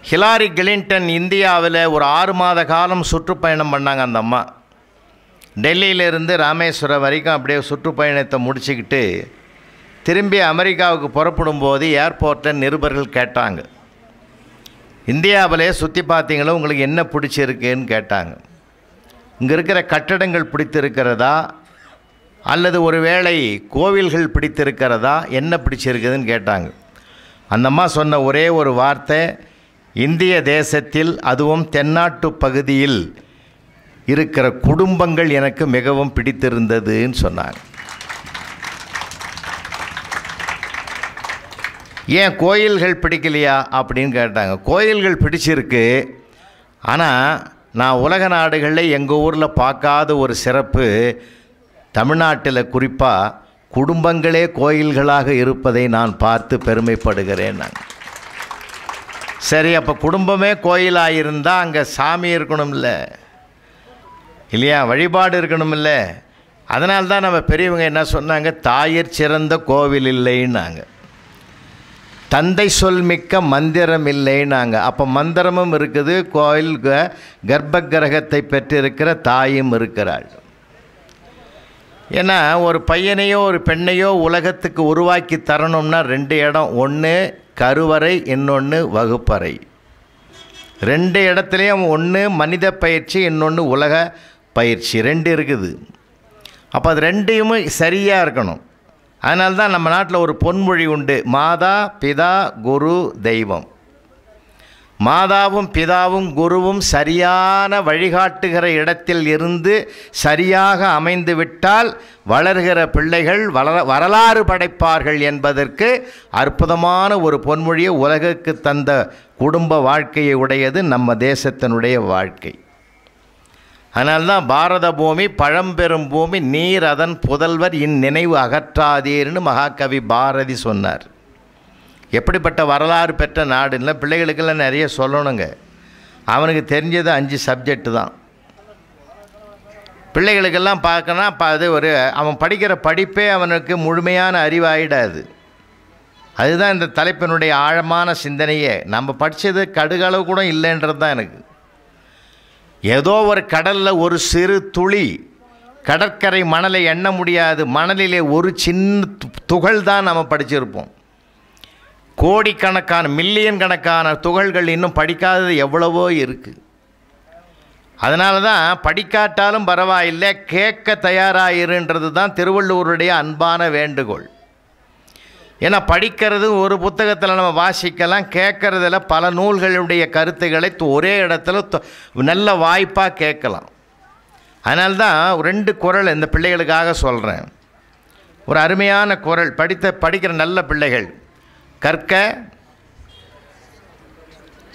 Hillary Clinton இந்தியாவில் ஒரு 6 மாத காலம் சுற்றுப்பயணம் பண்ணாங்க. அந்த அம்மா டெல்லியிலேருந்து ராமேஸ்வரம் வரைக்கும் அப்படியே சுற்றுப்பயணத்தை முடிச்சுக்கிட்டு திரும்பி அமெரிக்காவுக்கு புறப்படும் போது ஏர்போர்ட்டில் நிருபர்கள் கேட்டாங்க, இந்தியாவிலே சுற்றி பார்த்தீங்களோ உங்களுக்கு என்ன பிடிச்சிருக்குன்னு கேட்டாங்க. இங்கே இருக்கிற கட்டடங்கள் பிடித்திருக்கிறதா அல்லது ஒரு வேளை கோவில்கள் பிடித்திருக்கிறதா, என்ன பிடிச்சிருக்குதுன்னு கேட்டாங்க. அந்த அம்மா சொன்ன ஒரே ஒரு வார்த்தை, இந்திய தேசத்தில் அதுவும் தென்னாட்டு பகுதியில் இருக்கிற குடும்பங்கள் எனக்கு மிகவும் பிடித்திருந்ததுன்னு சொன்னாங்க. ஏன் கோயில்கள் பிடிக்கலையா அப்படின்னு கேட்டாங்க. கோயில்கள் பிடிச்சிருக்கு, ஆனால் நான் உலக நாடுகளில் எங்கள் ஊரில் பார்க்காத ஒரு சிறப்பு, தமிழ்நாட்டில் குறிப்பாக குடும்பங்களே கோயில்களாக இருப்பதை நான் பார்த்து பெருமைப்படுகிறேன். நான் சரி, அப்போ குடும்பமே கோயிலாக இருந்தால் அங்கே சாமி இருக்கணும்ல இல்லையா, வழிபாடு இருக்கணும்ல. அதனால்தான் நம்ம பெரியவங்க என்ன சொன்னாங்க, தாயிற் சிறந்த கோவில் இல்லைன்னாங்க, தந்தை சொல் மிக்க மந்திரம் இல்லைன்னாங்க. அப்போ மந்திரமும் இருக்குது, கோயில் கர்ப்ப கிரகத்தை பெற்றிருக்கிற தாயும் இருக்கிறாள். ஏன்னா ஒரு பையனையோ ஒரு பெண்ணையோ உலகத்துக்கு உருவாக்கி தரணும்னா 2 இடம், ஒன்று கருவறை, இன்னொன்று வகுப்பறை. 2 இடத்துலையும் ஒன்று மனித பயிற்சி, இன்னொன்று உலக பயிற்சி, 2 இருக்குது. அப்போ அது 2யுமே சரியாக இருக்கணும். அதனால்தான் நம்ம நாட்டில் ஒரு பொன்மொழி உண்டு, மாதா பிதா குரு தெய்வம். மாதாவும் பிதாவும் குருவும் சரியான வழிகாட்டுகிற இடத்தில் இருந்து சரியாக அமைந்து விட்டால் வளர்கிற பிள்ளைகள் வரலாறு படைப்பார்கள் என்பதற்கு அற்புதமான ஒரு பொன்மொழியை உலகுக்கு தந்த குடும்ப வாழ்க்கையை உடையது நம்ம தேசத்தினுடைய வாழ்க்கை. அதனால்தான் பாரத பூமி பழம்பெரும் பூமி, நீர் அதன் புதல்வர் இந்நினைவு அகற்றாதீர்னு மகாகவி பாரதி சொன்னார். எப்படிப்பட்ட வரலாறு பெற்ற நாடுன்னா பிள்ளைகளுக்கெல்லாம் நிறைய சொல்லணுங்க. அவனுக்கு தெரிஞ்சது 5 சப்ஜெக்டு தான். பிள்ளைகளுக்கெல்லாம் பார்க்கணும், அது அவன் படிக்கிற படிப்பே அவனுக்கு முழுமையான அறிவாயிடாது. அதுதான் இந்த தலைப்பினுடைய ஆழமான சிந்தனையே. நம்ம படித்தது கடுகளவு கூட இல்லைன்றது தான் எனக்கு. ஏதோ ஒரு கடலில் ஒரு சிறு துளி, கடற்கரை மணலை எண்ண முடியாது, மணலிலே ஒரு சின்ன துகள் தான் நம்ம படிச்சிருப்போம். கோடிக்கணக்கான மில்லியன் கணக்கான துகள்கள் இன்னும் படிக்காதது எவ்வளவோ இருக்குது. அதனால தான் படிக்காட்டாலும் பரவாயில்லை, கேட்க தயாராகிருன்றது தான் திருவள்ளுவருடைய அன்பான வேண்டுகோள். ஏன்னா படிக்கிறது ஒரு புத்தகத்தில் நம்ம வாசிக்கலாம், கேட்குறதில் பல நூல்களுடைய கருத்துக்களை ஒரே இடத்துல நல்ல வாய்ப்பாக கேட்கலாம். அதனால்தான் 2 குறள் இந்த பிள்ளைகளுக்காக சொல்கிறேன். ஒரு அருமையான குறள், படிக்கிற நல்ல பிள்ளைகள் கற்க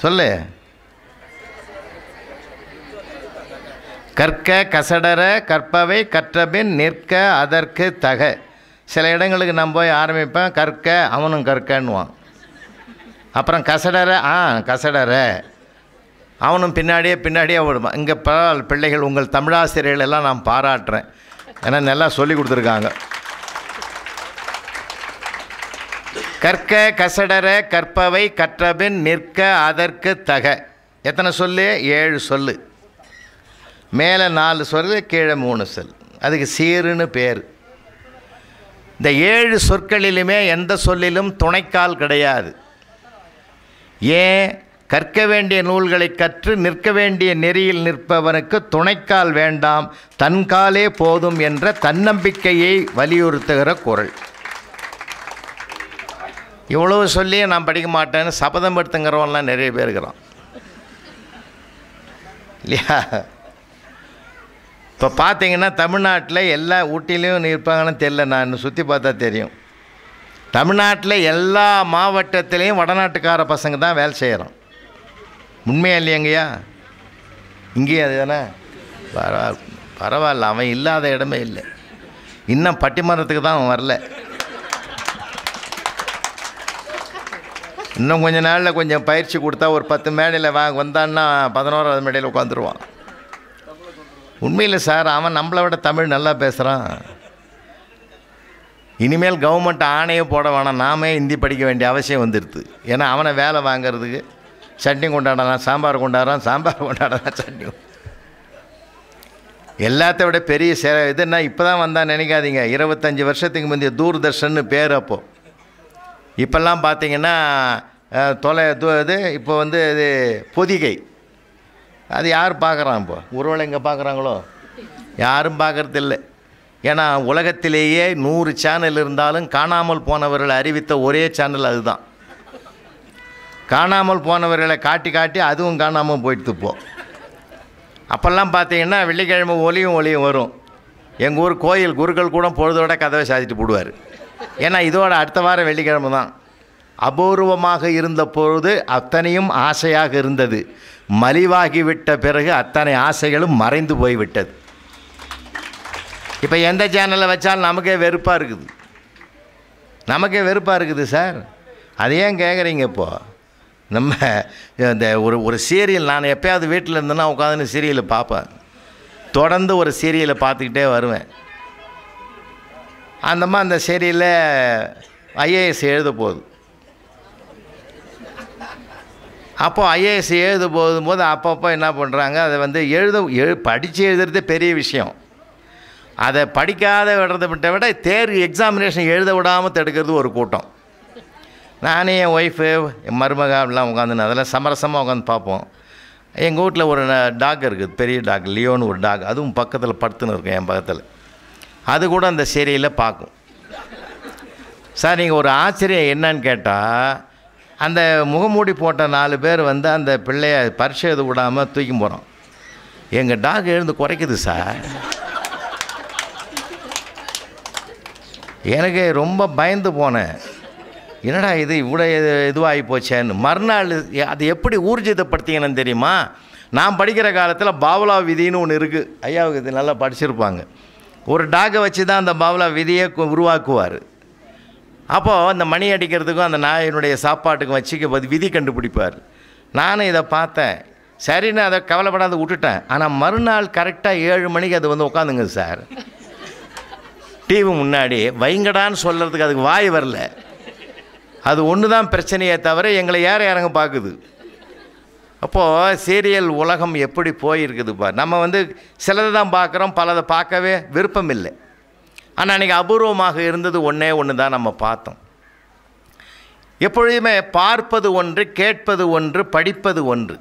சொல்லு, கற்க கசடர கற்பவை கற்றபின் நிற்க அதற்கு தக. சில இடங்களுக்கு நான் போய் ஆரம்பிப்பேன், கற்க, அவனும் கற்கன்னுவான். அப்புறம் கசடர கசடர அவனும் பின்னாடியே விடுவான். இங்கே பரவாயில்ல பிள்ளைகள், உங்கள் தமிழாசிரியர்கள் எல்லாம் நான் பாராட்டுறேன். ஏன்னா நல்லா சொல்லி கொடுத்துருக்காங்க. கற்க கசடர கற்பவை கற்றபின் நிற்க அதற்கு தக. எத்தனை சொல்லு? 7 சொல்லு. மேலே 4 சொல்லு, கீழே 3 சொல். அதுக்கு சீருன்னு பேர். இந்த 7 சொற்களிலுமே எந்த சொல்லிலும் துணைக்கால் கிடையாது. ஏன்? கற்க வேண்டிய நூல்களை கற்று நிற்க வேண்டிய நெறியில் நிற்பவனுக்கு துணைக்கால் வேண்டாம், தன்காலே போதும் என்ற தன்னம்பிக்கையை வலியுறுத்துகிற குறள். இவ்வளவு சொல்லியே நான் படிக்க மாட்டேன்னு சபதம் எடுத்துங்கிறவன்லாம் நிறைய பேர் இருக்கிறான் இல்லையா? இப்போ பார்த்தீங்கன்னா தமிழ்நாட்டில் எல்லா ஊட்டிலையும் இருப்பாங்கன்னு தெரியல, நான் சுற்றி பார்த்தா தெரியும். தமிழ்நாட்டில் எல்லா மாவட்டத்திலையும் வடநாட்டுக்கார பசங்க தான் வேலை செய்கிறோம். உண்மையா இல்லையங்கய்யா? இங்கேயும் அது தானே? பரவாயில்ல, அவன் இல்லாத இடமே இல்லை. இன்னும் பட்டிமன்றத்துக்கு தான் அவன் வரல. இன்னும் கொஞ்சம் நாளில் கொஞ்சம் பயிற்சி கொடுத்தா ஒரு 10 மேடையில் வந்தான்னா 11ஆவது மேடையில் உட்காந்துருவான். உண்மையில் சார், அவன் நம்மளை விட தமிழ் நல்லா பேசுகிறான். இனிமேல் கவர்மெண்ட் ஆணையை போட வேணாம், நாமே ஹிந்தி படிக்க வேண்டிய அவசியம் வந்துடுது. ஏன்னா அவனை வேலை வாங்கிறதுக்கு சட்னி கொண்டாடலாம், சாம்பார் கொண்டாடுறான், சாம்பார் கொண்டாடலாம், சட்னி. எல்லாத்த விட பெரிய இதுன்னா இப்போ தான் வந்தால் நினைக்காதீங்க. 25 வருஷத்துக்கு முந்தைய தூர்தர்ஷன்னு பேர். அப்போது இப்போல்லாம் பார்த்தீங்கன்னா இது இப்போ இது பொதிகை. அது யார் பார்க்குறான்? இப்போ ஒருவேளை எங்கே பார்க்குறாங்களோ? யாரும் பார்க்குறதில்லை. ஏன்னா உலகத்திலேயே 100 சேனல் இருந்தாலும் காணாமல் போனவர்களை அறிவித்த ஒரே சேனல் அதுதான். காணாமல் போனவர்களை காட்டி காட்டி அதுவும் காணாமல் போயிட்டு போ. அப்போல்லாம் பார்த்தீங்கன்னா வெள்ளிக்கிழமை ஒளியும் வரும். எங்கள் ஊர் கோயில் குருக்கள் கூட பொழுதோட கதவை சாதிட்டு போடுவார். ஏன்னா இதோட அடுத்த வாரம் வெள்ளிக்கிழமை தான். அபூர்வமாக இருந்த பொழுது அத்தனையும் ஆசையாக இருந்தது. மலிவாகிவிட்ட பிறகு அத்தனை ஆசைகளும் மறைந்து போய்விட்டது. இப்போ எந்த சேனலை வச்சாலும் நமக்கே வெறுப்பாக இருக்குது சார். அது ஏன் கேட்குறீங்க? இப்போது நம்ம இந்த ஒரு சீரியல், நான் எப்போயாவது வீட்டில் இருந்தேன்னா உட்காந்து சீரியலை பார்ப்பேன். தொடர்ந்து ஒரு சீரியலை பார்த்துக்கிட்டே வருவேன். அந்த சீரியலில் ஐஏஎஸ் எழுத போகுது. அப்போது ஐஏஎஸ் எழுத போகும்போது அப்பப்போ என்ன பண்ணுறாங்க, அதை படித்து எழுதுறதே பெரிய விஷயம். அதை படிக்காத விட தேர்வு எக்ஸாமினேஷன் எழுத விடாமல் தடுக்கிறது ஒரு கூட்டம். நானே என் ஒய்ஃபு என் மருமக அப்படிலாம் உட்காந்துன்னு அதெல்லாம் சமரசமாக உட்காந்து பார்ப்போம். எங்கள் வீட்டில் ஒரு டாக் இருக்குது, பெரிய டாக், லியோன்னு ஒரு டாக். அதுவும் பக்கத்தில் படுத்துன்னு இருக்கும் என் பக்கத்தில். அது கூட அந்த சீரியலில் பார்க்கும். சார், நீங்கள் ஒரு ஆச்சரியம் என்னன்னு கேட்டால், அந்த முகமூடி போட்ட 4 பேர் அந்த பிள்ளைய பரிசு எழுத விடாமல் தூக்கி போகிறோம். எங்கள் டாக் எழுந்து குறைக்குது சார். எனக்கு ரொம்ப பயந்து போனேன். என்னடா இது இவ்வளோ இதுவாகி போச்சேன்னு. மறுநாள் அது எப்படி ஊர்ஜிதப்படுத்திங்கன்னு தெரியுமா? நான் படிக்கிற காலத்தில் பாவ்லா விதின்னு ஒன்று இருக்குது. ஐயாவுக்கு இது நல்லா படிச்சிருப்பாங்க. ஒரு டாகை வச்சு தான் அந்த பாவ்லா விதியை உருவாக்குவார். அப்போது அந்த மணி அடிக்கிறதுக்கும் அந்த நாயினுடைய சாப்பாட்டுக்கும் வச்சுக்க விதி கண்டுபிடிப்பார். நானும் இதை பார்த்தேன். சரின்னு அதை கவலைப்படாத விட்டுட்டேன். ஆனால் மறுநாள் கரெக்டாக 7 மணிக்கு அது உட்காந்துங்க சார் டிவி முன்னாடி. வைங்கடான்னு சொல்கிறதுக்கு அதுக்கு வாய் வரல. அது ஒன்று தான் பிரச்சனையே தவிர எங்களை இறங்க பார்க்குது. அப்போது சீரியல் உலகம் எப்படி போயிருக்குதுப்பா. நம்ம சிலதை தான் பார்க்குறோம், பலதை பார்க்கவே விருப்பம் இல்லை. ஆனால் அன்றைக்கி அபூர்வமாக இருந்தது ஒன்று தான் நம்ம பார்த்தோம். எப்பொழுதுமே பார்ப்பது ஒன்று, கேட்பது ஒன்று, படிப்பது ஒன்று.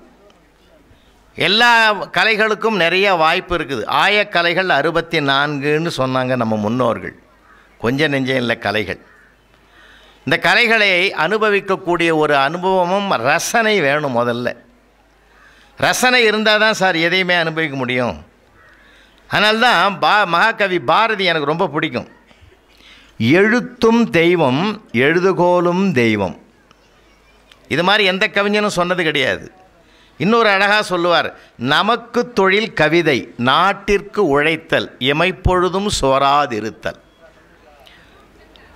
எல்லா கலைகளுக்கும் நிறைய வாய்ப்பு இருக்குது. ஆயக்கலைகள் 64ன்னு சொன்னாங்க நம்ம முன்னோர்கள். கொஞ்சம் நெஞ்சம் இல்லை கலைகள். இந்த கலைகளை அனுபவிக்கக்கூடிய ஒரு அனுபவமும் ரசனை வேணும். முதல்ல ரசனை இருந்தால் தான் சார் எதையுமே அனுபவிக்க முடியும். அதனால்தான் மகாகவி பாரதி எனக்கு ரொம்ப பிடிக்கும். எழுத்தும் தெய்வம், எழுதுகோலும் தெய்வம். இது மாதிரி எந்த கவிஞனும் சொன்னது கிடையாது. இன்னொரு அழகாக சொல்லுவார், நமக்கு தொழில் கவிதை, நாட்டிற்கு உழைத்தல், எமைப்பொழுதும் சோராதிருத்தல்.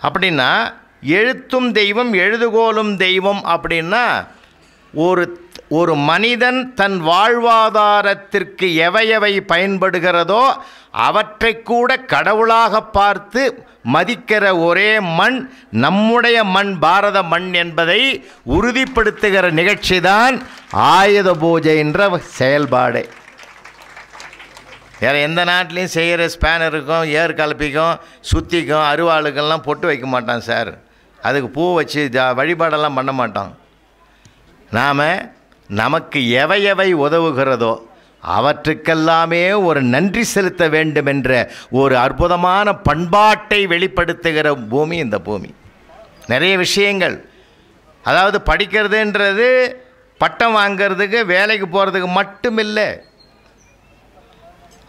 அப்படின்னா எழுத்தும் தெய்வம், எழுதுகோலும் தெய்வம் அப்படின்னா ஒரு மனிதன் தன் வாழ்வாதாரத்திற்கு எவை பயன்படுகிறதோ அவற்றை கூட கடவுளாக பார்த்து மதிக்கிற ஒரே மண் நம்முடைய மண், பாரத மண் என்பதை உறுதிப்படுத்துகிற நிகழ்ச்சி தான் ஆயுத பூஜை என்ற செயல்பாடு. வேறு எந்த நாட்டிலையும் செய்கிற ஸ்பேனருக்கும் ஏர் கலப்பிக்கும் சுத்திக்கும் அருவாளுக்கெல்லாம் பொட்டு வைக்க மாட்டான் சார். அதுக்கு பூ வச்சு வழிபாடெல்லாம் பண்ண மாட்டோம். நாம் நமக்கு எவை உதவுகிறதோ அவற்றுக்கெல்லாமே ஒரு நன்றி செலுத்த வேண்டும் என்ற ஒரு அற்புதமான பண்பாட்டை வெளிப்படுத்துகிற பூமி இந்த பூமி. நிறைய விஷயங்கள், அதாவது படிக்கிறதுன்றது பட்டம் வாங்கிறதுக்கு வேலைக்கு போகிறதுக்கு மட்டும் இல்லை.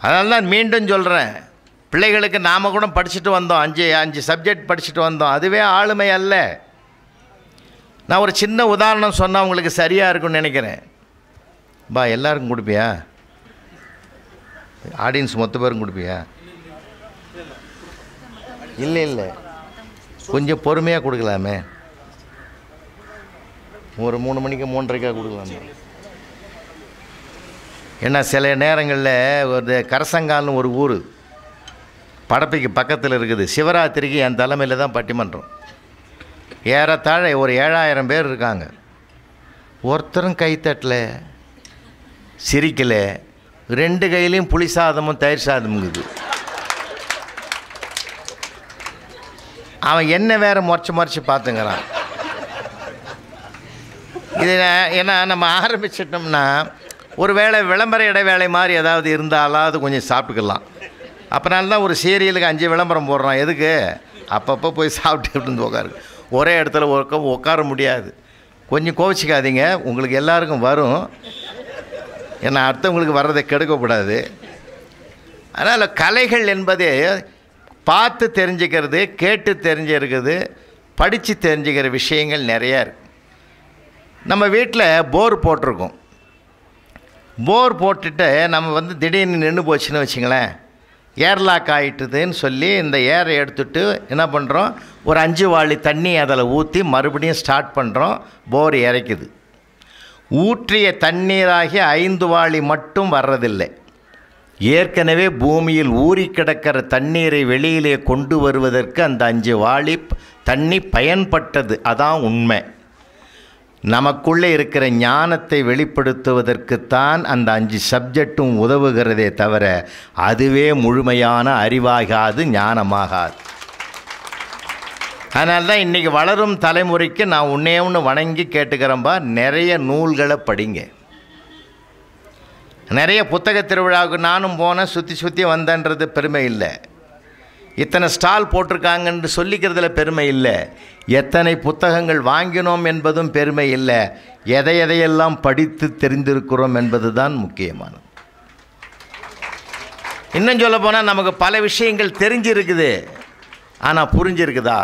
அதனால தான் மீண்டும் சொல்கிறேன், பிள்ளைகளுக்கு நாம் கூட படிச்சுட்டு வந்தோம், 5 சப்ஜெக்ட் படிச்சுட்டு வந்தோம். அதுவே ஆளுமை அல்ல. நான் ஒரு சின்ன உதாரணம் சொன்னால் உங்களுக்கு சரியாக இருக்குன்னு நினைக்கிறேன். எல்லாருக்கும் கொடுப்பியா? ஆடியன்ஸ் மொத்த பேரும் கொடுப்பியா? இல்லை, கொஞ்சம் பொறுமையாக கொடுக்கலாமே. ஒரு 3 மணிக்கு 3:30 கொடுக்கலாமே. ஏன்னா சில நேரங்களில் ஒரு கரசங்கால்னு ஒரு ஊர் படப்பைக்கு பக்கத்தில் இருக்குது. சிவராத்திரிக்கு என் தலைமையில் தான் பட்டிமன்றம். ஏறத்தாழ ஒரு 7000 பேர் இருக்காங்க. ஒருத்தரும் கை தட்டல, சிரிக்கலை. 2 கையிலையும் புளி சாதமும் தயிர் சாதமுங்குது. அவன் என்ன வேறு முறைச்சி பார்த்துங்கிறான். இது ஏன்னா நம்ம ஆரம்பிச்சிட்டோம்னா ஒரு வேளை விளம்பர இடைவேளை மாதிரி ஏதாவது இருந்தாலாவது கொஞ்சம் சாப்பிட்டுக்கலாம். அப்போனால தான் ஒரு சீரியலுக்கு 5 விளம்பரம் போடுறான். எதுக்கு? அப்பப்போ போய் சாப்பிட்டு இருந்து உட்காரு. ஒரே இடத்துல உட்கார முடியாது. கொஞ்சம் கோவிச்சிக்காதீங்க, உங்களுக்கு எல்லாருக்கும் வரும். ஏன்னா அடுத்தவங்களுக்கு வர்றதை கெடுக்கக்கூடாது. அதனால் கலைகள் என்பது பார்த்து தெரிஞ்சுக்கிறது, கேட்டு தெரிஞ்சுக்கிறது, படித்து தெரிஞ்சுக்கிற விஷயங்கள் நிறையா இருக்குது. நம்ம வீட்டில் போர் போட்டிருக்கோம். போர் போட்டுட்டு நம்ம திடீர்னு நின்று போச்சுன்னு வச்சுங்களேன், ஏர்லாக் ஆகிட்டுதுன்னு சொல்லி இந்த ஏரை எடுத்துகிட்டு என்ன பண்ணுறோம், ஒரு 5 வாளி தண்ணி அதில் ஊற்றி மறுபடியும் ஸ்டார்ட் பண்ணுறோம். போர் இறைக்குது. ஊற்றிய தண்ணீராகி 5 வாளி மட்டும் வர்றதில்லை. ஏற்கனவே பூமியில் ஊறி கிடக்கிற தண்ணீரை வெளியிலே கொண்டு வருவதற்கு அந்த 5 வாளி தண்ணி பயன்பட்டது. அதான் உண்மை. நமக்குள்ளே இருக்கிற ஞானத்தை வெளிப்படுத்துவதற்குத்தான் அந்த 5 சப்ஜெக்டும் உதவுகிறதே தவிர அதுவே முழுமையான அறிவாகாது, ஞானமாகாது. அதனால தான் இன்றைக்கி வளரும் தலைமுறைக்கு நான் ஒன்று வணங்கி கேட்டுக்கிறேன்பா, நிறைய நூல்களை படிங்க. நிறைய புத்தக திருவிழாவுக்கு நானும் போனேன், சுற்றி வந்தேன்றது பெருமை இல்லை. இத்தனை ஸ்டால் போட்டிருக்காங்கன்னு சொல்லிக்கிறதுல பெருமை இல்லை. எத்தனை புத்தகங்கள் வாங்கினோம் என்பதும் பெருமை இல்லை. எதையெல்லாம் படித்து தெரிந்திருக்கிறோம் என்பது தான் முக்கியமானது. இன்னும் சொல்ல போனால் நமக்கு பல விஷயங்கள் தெரிஞ்சிருக்குது, ஆனால் புரிஞ்சிருக்குதா?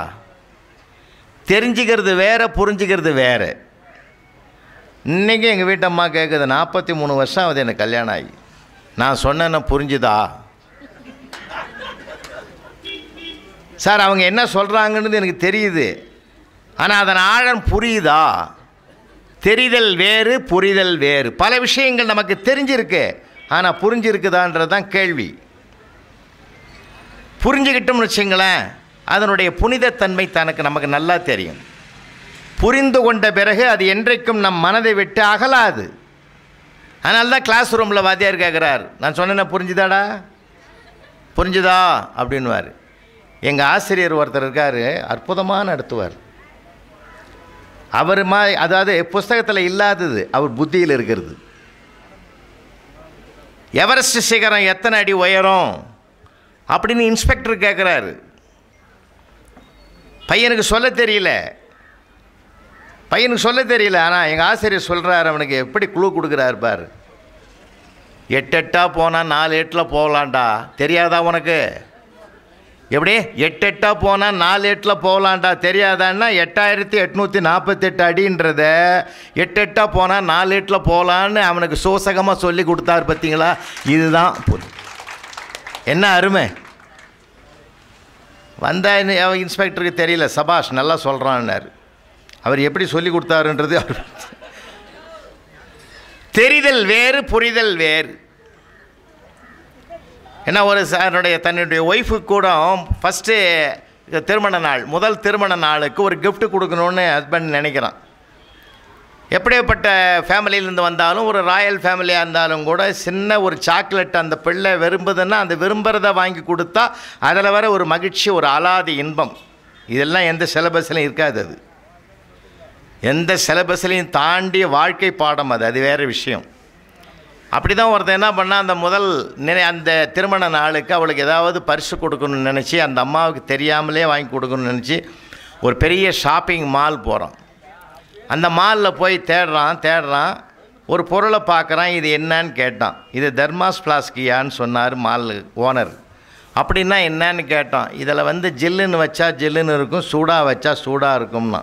தெரிஞ்சுக்கிறது வேறு, புரிஞ்சுக்கிறது வேறு. இன்றைக்கி எங்கள் வீட்டம்மா கேட்குது, 43 வருஷம் ஆகுது எனக்கு கல்யாணம் ஆகி, நான் சொன்னேன்னா புரிஞ்சுதா? சார் அவங்க என்ன சொல்கிறாங்கன்னு எனக்கு தெரியுது, ஆனால் அதன் ஆழம் புரியுதா? தெரிதல் வேறு, புரிதல் வேறு. பல விஷயங்கள் நமக்கு தெரிஞ்சிருக்கு, ஆனால் புரிஞ்சிருக்குதான்றது தான் கேள்வி. புரிஞ்சுக்கிட்டோம்னு வச்சுங்களேன், அதனுடைய புனிதத்தன்மை நமக்கு நல்லா தெரியும். புரிந்து கொண்ட பிறகு அது என்றைக்கும் நம் மனதை விட்டு அகலாது. அதனால தான் கிளாஸ் ரூமில் வாத்தியார் கேட்குறார், நான் சொன்னேன்னா புரிஞ்சுதாடா, புரிஞ்சுதா அப்படின்வார். எங்கள் ஆசிரியர் ஒருத்தர் இருக்கார், அற்புதமாக நடத்துவார். அவர் அதாவது புஸ்தகத்தில் இல்லாதது அவர் புத்தியில் இருக்கிறது. எவரெஸ்ட் சிகரம் எத்தனை அடி உயரம் அப்படின்னு இன்ஸ்பெக்டர் கேட்குறாரு. பையனுக்கு சொல்ல தெரியல, ஆனால் எங்கள் ஆசிரியர் சொல்கிறார், அவனுக்கு எப்படி குழு கொடுக்குறாரு பார். 8 எட்டா போனால் 4 எட்டில் போகலான்டா, தெரியாதா உனக்கு? எப்படி 8 எட்டா போனால் 4 எட்டில் போகலான்டா தெரியாதான்னா 8848 அடின்றத 8 எட்டா போனால் 4 எட்டில் போகலான்னு அவனுக்கு சோசகமாக சொல்லி கொடுத்தாரு. பார்த்தீங்களா? இதுதான் என்ன அருமை. வந்த இன்ஸ்பெக்டருக்கு தெரியல, சபாஷ் நல்லா சொல்கிறான்னாரு. அவர் எப்படி சொல்லி கொடுத்தாருன்றது தெரிதல் வேறு, புரிதல் வேறு. ஏன்னா ஒரு தன்னுடைய ஒய்ஃபுக்கு கூட ஃபஸ்ட்டு திருமண நாள், முதல் திருமண நாளுக்கு ஒரு கிஃப்ட் கொடுக்கணுன்னு ஹஸ்பண்ட் நினைக்கிறான். எப்படிப்பட்ட ஃபேமிலியிலேருந்து வந்தாலும், ஒரு ராயல் ஃபேமிலியாக இருந்தாலும் கூட சின்ன ஒரு சாக்லேட் அந்த பிள்ளை விரும்புதுன்னா அந்த விரும்புகிறத வாங்கி கொடுத்தா அதில் வர ஒரு மகிழ்ச்சி, ஒரு அலாதி இன்பம். இதெல்லாம் எந்த சிலபஸ்லையும் இருக்காது. அது எந்த சிலபஸ்லையும் தாண்டிய வாழ்க்கை பாடம். அது வேறு விஷயம். அப்படி தான் ஒருத்தன் என்ன பண்ணால், அந்த திருமண நாளுக்கு அவளுக்கு ஏதாவது பரிசு கொடுக்கணும்னு நினச்சி, அந்த அம்மாவுக்கு தெரியாமலே வாங்கி கொடுக்கணும்னு நினச்சி ஒரு பெரிய ஷாப்பிங் மால் போகிறான். அந்த மாலில் போய் தேடுறான். ஒரு பொருளை பார்க்குறான். இது என்னன்னு கேட்டான். இது தர்மாஸ் பிளாஸ்கியான்னு சொன்னார் மால் ஓனர். அப்படின்னா என்னன்னு கேட்டான். இதில் ஜில்லுன்னு வச்சா ஜில்லுன்னு இருக்கும், சூடாக வச்சா சூடாக இருக்கும்னா.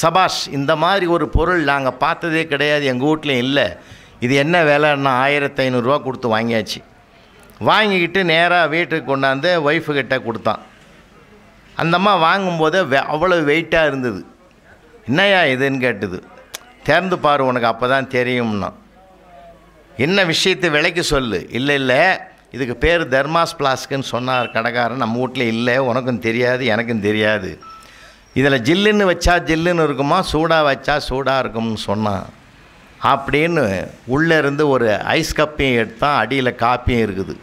சபாஷ், இந்த மாதிரி ஒரு பொருள் நாங்கள் பார்த்ததே கிடையாது, எங்கள் வீட்லையும் இல்லை. இது என்ன விலைன்னா 1500 ரூபா கொடுத்து வாங்கியாச்சு. வாங்கிக்கிட்டு நேராக வீட்டுக்கு கொண்டாந்து ஒய்ஃபுக்கிட்ட கொடுத்தான். அந்த அம்மா வாங்கும்போது அவ்வளோ வெயிட்டாக இருந்தது. என்னையா இதுன்னு கேட்டுது. திறந்து பாரு, உனக்கு அப்போ தான் தெரியும்னா. என்ன விஷயத்தை விலைக்கு சொல்லு. இல்லை இதுக்கு பேர் தர்மாஸ் பிளாஸ்க்குன்னு சொன்னார் கடைக்காரன். நம்ம வீட்டில் இல்லை, உனக்கும் தெரியாது, எனக்கும் தெரியாது. இதில் ஜில்லுன்னு வச்சா ஜில்லுன்னு இருக்குமா, சூடாக வச்சா சூடாக இருக்கும்னு சொன்னான். அப்படின்னு உள்ளே இருந்து ஒரு ஐஸ் கப்பையும் எடுத்தான், அடியில் காப்பியும் இருக்குது.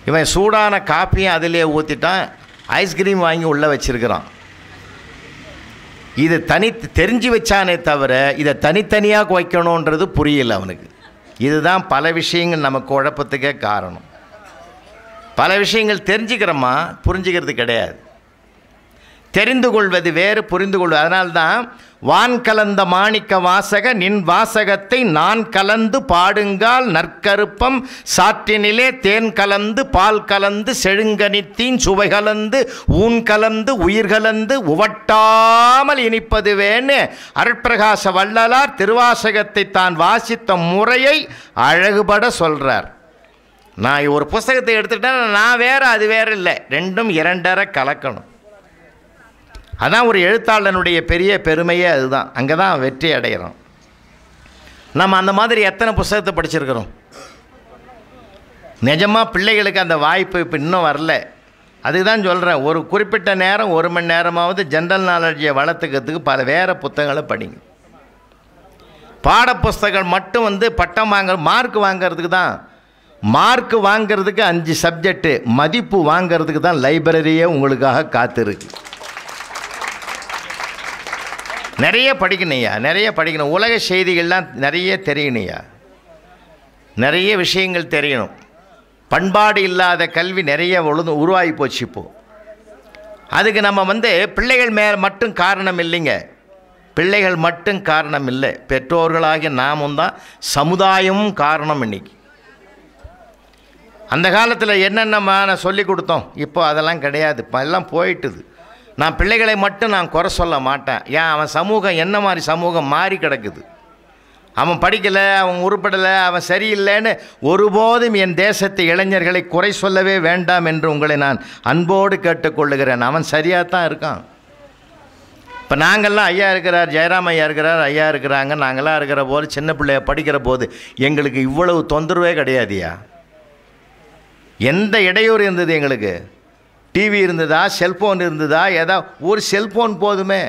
இவன் சூடான காப்பியும் அதிலே ஊற்றிட்டான், ஐஸ்கிரீம் வாங்கி உள்ளே வச்சுருக்கிறான். இது தெரிஞ்சு வச்சானே தவிர இதை தனித்தனியாக வைக்கணுன்றது புரியல அவனுக்கு. இதுதான் பல விஷயங்கள் நம்ம குழப்பத்துக்கே காரணம். பல விஷயங்கள் தெரிஞ்சுக்கிறோமா, புரிஞ்சுக்கிறது கிடையாது. தெரிந்து கொள்வது வேறு, புரிந்து கொள்வது. அதனால்தான் வான் கலந்த மாணிக்க வாசக நின் வாசகத்தை நான் கலந்து பாடுங்கால் நற்கருப்பம் சாற்றினிலே தேன் கலந்து பால் கலந்து செழுங்கனித்தீன் சுவை கலந்து ஊன் கலந்து உயிர் கலந்து உவட்டாமல் இனிப்பதுவேன்னு அருட்பிரகாச வள்ளலார் திருவாசகத்தை தான் வாசித்த முறையை அழகுபட சொல்கிறார். நான் ஒரு புஸ்தகத்தை எடுத்துக்கிட்டேன், நான் வேறு அது வேறு இல்லை, ரெண்டும் இரண்டரை கலக்கணும். அதான் ஒரு எழுத்தாளனுடைய பெரிய பெருமையே அதுதான். அங்கே தான் வெற்றி அடைகிறோம். நம்ம அந்த மாதிரி எத்தனை புத்தகத்தை படிச்சிருக்கிறோம். நிஜமாக பிள்ளைகளுக்கு அந்த வாய்ப்பு இப்போ இன்னும் வரல. அதுதான் சொல்கிறேன், ஒரு குறிப்பிட்ட நேரம் 1 மணி நேரமாவது ஜென்ரல் நாலேஜை வளர்த்துக்கிறதுக்கு பல வேறு புத்தகங்களை படிங்க. பாட புஸ்தகம் மட்டும் பட்டம் மார்க் வாங்கிறதுக்கு தான். மார்க் வாங்கிறதுக்கு 5 சப்ஜெக்டு, மதிப்பு வாங்கிறதுக்கு தான் லைப்ரரியே உங்களுக்காக காத்திருக்கு. நிறைய படிக்கணுயா, நிறைய படிக்கணும். உலக செய்திகள்லாம் நிறைய தெரியணுயா, நிறைய விஷயங்கள் தெரியணும். பண்பாடு இல்லாத கல்வி நிறைய உருவாகி போச்சு இப்போது. அதுக்கு நம்ம பிள்ளைகள் மேலே மட்டும் காரணம் இல்லைங்க. பிள்ளைகள் மட்டும் காரணம் இல்லை, பெற்றோர்களாகிய நாமும் தான், சமுதாயமும் காரணம். இன்னைக்கு அந்த காலத்தில் என்னென்ன சொல்லி கொடுத்தோம், இப்போ அதெல்லாம் கிடையாது, இப்போ எல்லாம் போயிட்டுது. நான் பிள்ளைகளை மட்டும் நான் குறை சொல்ல மாட்டேன். ஏன், அவன் சமூகம் என்ன மாதிரி சமூகம் மாறி கிடக்குது. அவன் படிக்கலை, அவன் உருப்படலை, அவன் சரியில்லைன்னு ஒருபோதும் என் தேசத்து இளைஞர்களை குறை சொல்லவே வேண்டாம் என்று உங்களை நான் அன்போடு கேட்டுக்கொள்ளுகிறேன். அவன் சரியாக தான் இருக்கான். இப்போ நாங்கள்லாம் ஐயா இருக்கிறார், ஜெயராம் ஐயா இருக்கிறார், ஐயா இருக்கிறாங்க, நாங்கள்லாம் இருக்கிற போது சின்ன பிள்ளைய படிக்கிற போது எங்களுக்கு இவ்வளவு தொந்தரவே கிடையாதுயா. எந்த இடையூறு இருந்தது எங்களுக்கு? டிவி இருந்ததா, செல்ஃபோன் இருந்ததா? ஏதா ஒரு செல்ஃபோன் போதுமே,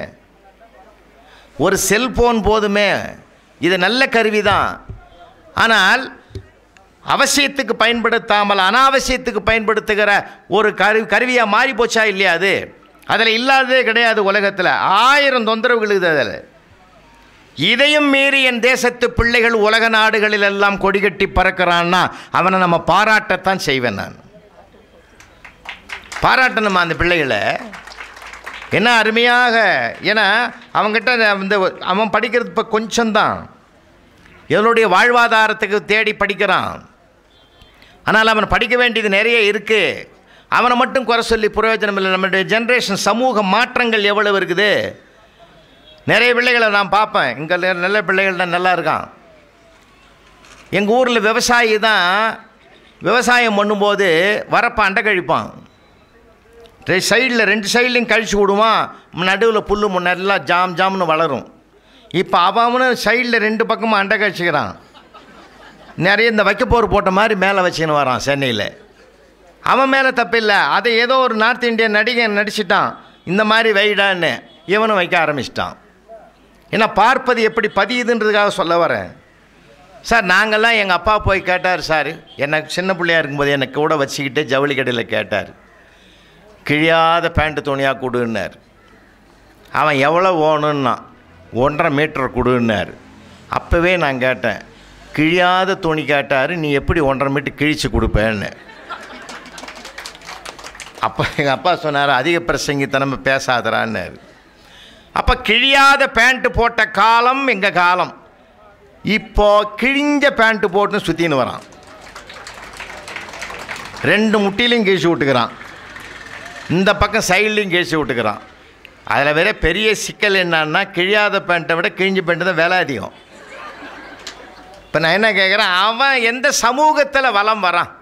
ஒரு செல்ஃபோன் போதுமே. இது நல்ல கருவி தான். ஆனால் அவசியத்துக்கு பயன்படுத்தாமல் அனாவசியத்துக்கு பயன்படுத்துகிற ஒரு கருவியாக மாறி போச்சா இல்லையா? அது அதில் இல்லாததே கிடையாது உலகத்தில். 1000 தொந்தரவுகள் இருக்குது அதில். இதையும் மீறி என் தேசத்து பிள்ளைகள் உலக நாடுகளில் எல்லாம் கொடிகட்டி பறக்கிறான்னா அவனை நம்ம பாராட்டத்தான் செய்வேன். நான் பாராட்டணுமா அந்த பிள்ளைகளை? என்ன அருமையாக, ஏன்னா அவங்ககிட்ட அவன் படிக்கிறது இப்போ கொஞ்சம்தான், இதனுடைய வாழ்வாதாரத்துக்கு தேடி படிக்கிறான். ஆனால் அவன் படிக்க வேண்டியது நிறைய இருக்குது. அவனை மட்டும் குறை சொல்லி பிரயோஜனம் இல்லை. நம்மளுடைய ஜென்ரேஷன் சமூக மாற்றங்கள் எவ்வளவு இருக்குது. நிறைய பிள்ளைகளை நான் பார்ப்பேன், இங்கே நல்ல பிள்ளைகள் தான் நல்லா இருக்கான். எங்கள் ஊரில் விவசாயி தான் விவசாயம் பண்ணும்போது வரப்ப அண்டை கழிப்பான். சைடில் 2 சைட்லையும் கழிச்சு விடுவான். நடுவில் புல் நல்லா ஜாம்னு வளரும். இப்போ அவனும் சைடில் 2 பக்கமும் அண்டை கழிச்சிக்கிறான். நிறைய இந்த வைக்கப்போர் போட்ட மாதிரி மேலே வச்சுன்னு வரான் சென்னையில். அவன் மேலே தப்பில்லை. அதை ஏதோ ஒரு நார்த் இந்தியன் நடிகன் நடிச்சிட்டான், இந்த மாதிரி வைடான்னு இவனும் வைக்க ஆரம்பிச்சிட்டான். ஏன்னா பார்ப்பது எப்படி பதியுதுன்றதுக்காக சொல்ல வரேன். சார், நாங்கள்லாம் எங்கள் அப்பா போய் கேட்டார் சார், எனக்கு சின்ன பிள்ளையாக இருக்கும்போது எனக்கு கூட வச்சுக்கிட்டு ஜவுளி கடையில் கேட்டார், கிழியாத பேண்ட்டு துணியாக கொடுன்னார். அவன் எவ்வளோ ஓணுன்னா 1.5 மீட்டர் கொடுன்னார். அப்போவே நான் கேட்டேன், கிழியாத துணி கேட்டார், நீ எப்படி 1.5 மீட்டர் கிழிச்சு கொடுப்பேன்னு. அப்போ எங்கள் அப்பா சொன்னார், அதிக பிரசங்கித்தனம் பேசாதரான்னார். அப்போ கிழியாத பேண்ட்டு போட்ட காலம் எங்கள் காலம். இப்போது கிழிஞ்ச பேண்ட்டு போட்டுன்னு சுற்றின்னு வரான். 2 முட்டிலையும் கிழிச்சு விட்டுக்கிறான், இந்த பக்கம் சைட்லையும் கிழிச்சு விட்டுக்கிறான். அதில் வேற பெரிய சிக்கல் என்னன்னா, கிழியாத பேண்ட்டை விட கிழிஞ்ச பேண்ட்டு தான் விலை அதிகம். இப்போ நான் என்ன கேட்குறேன், அவன் எந்த சமூகத்தில் வலம் வரான்?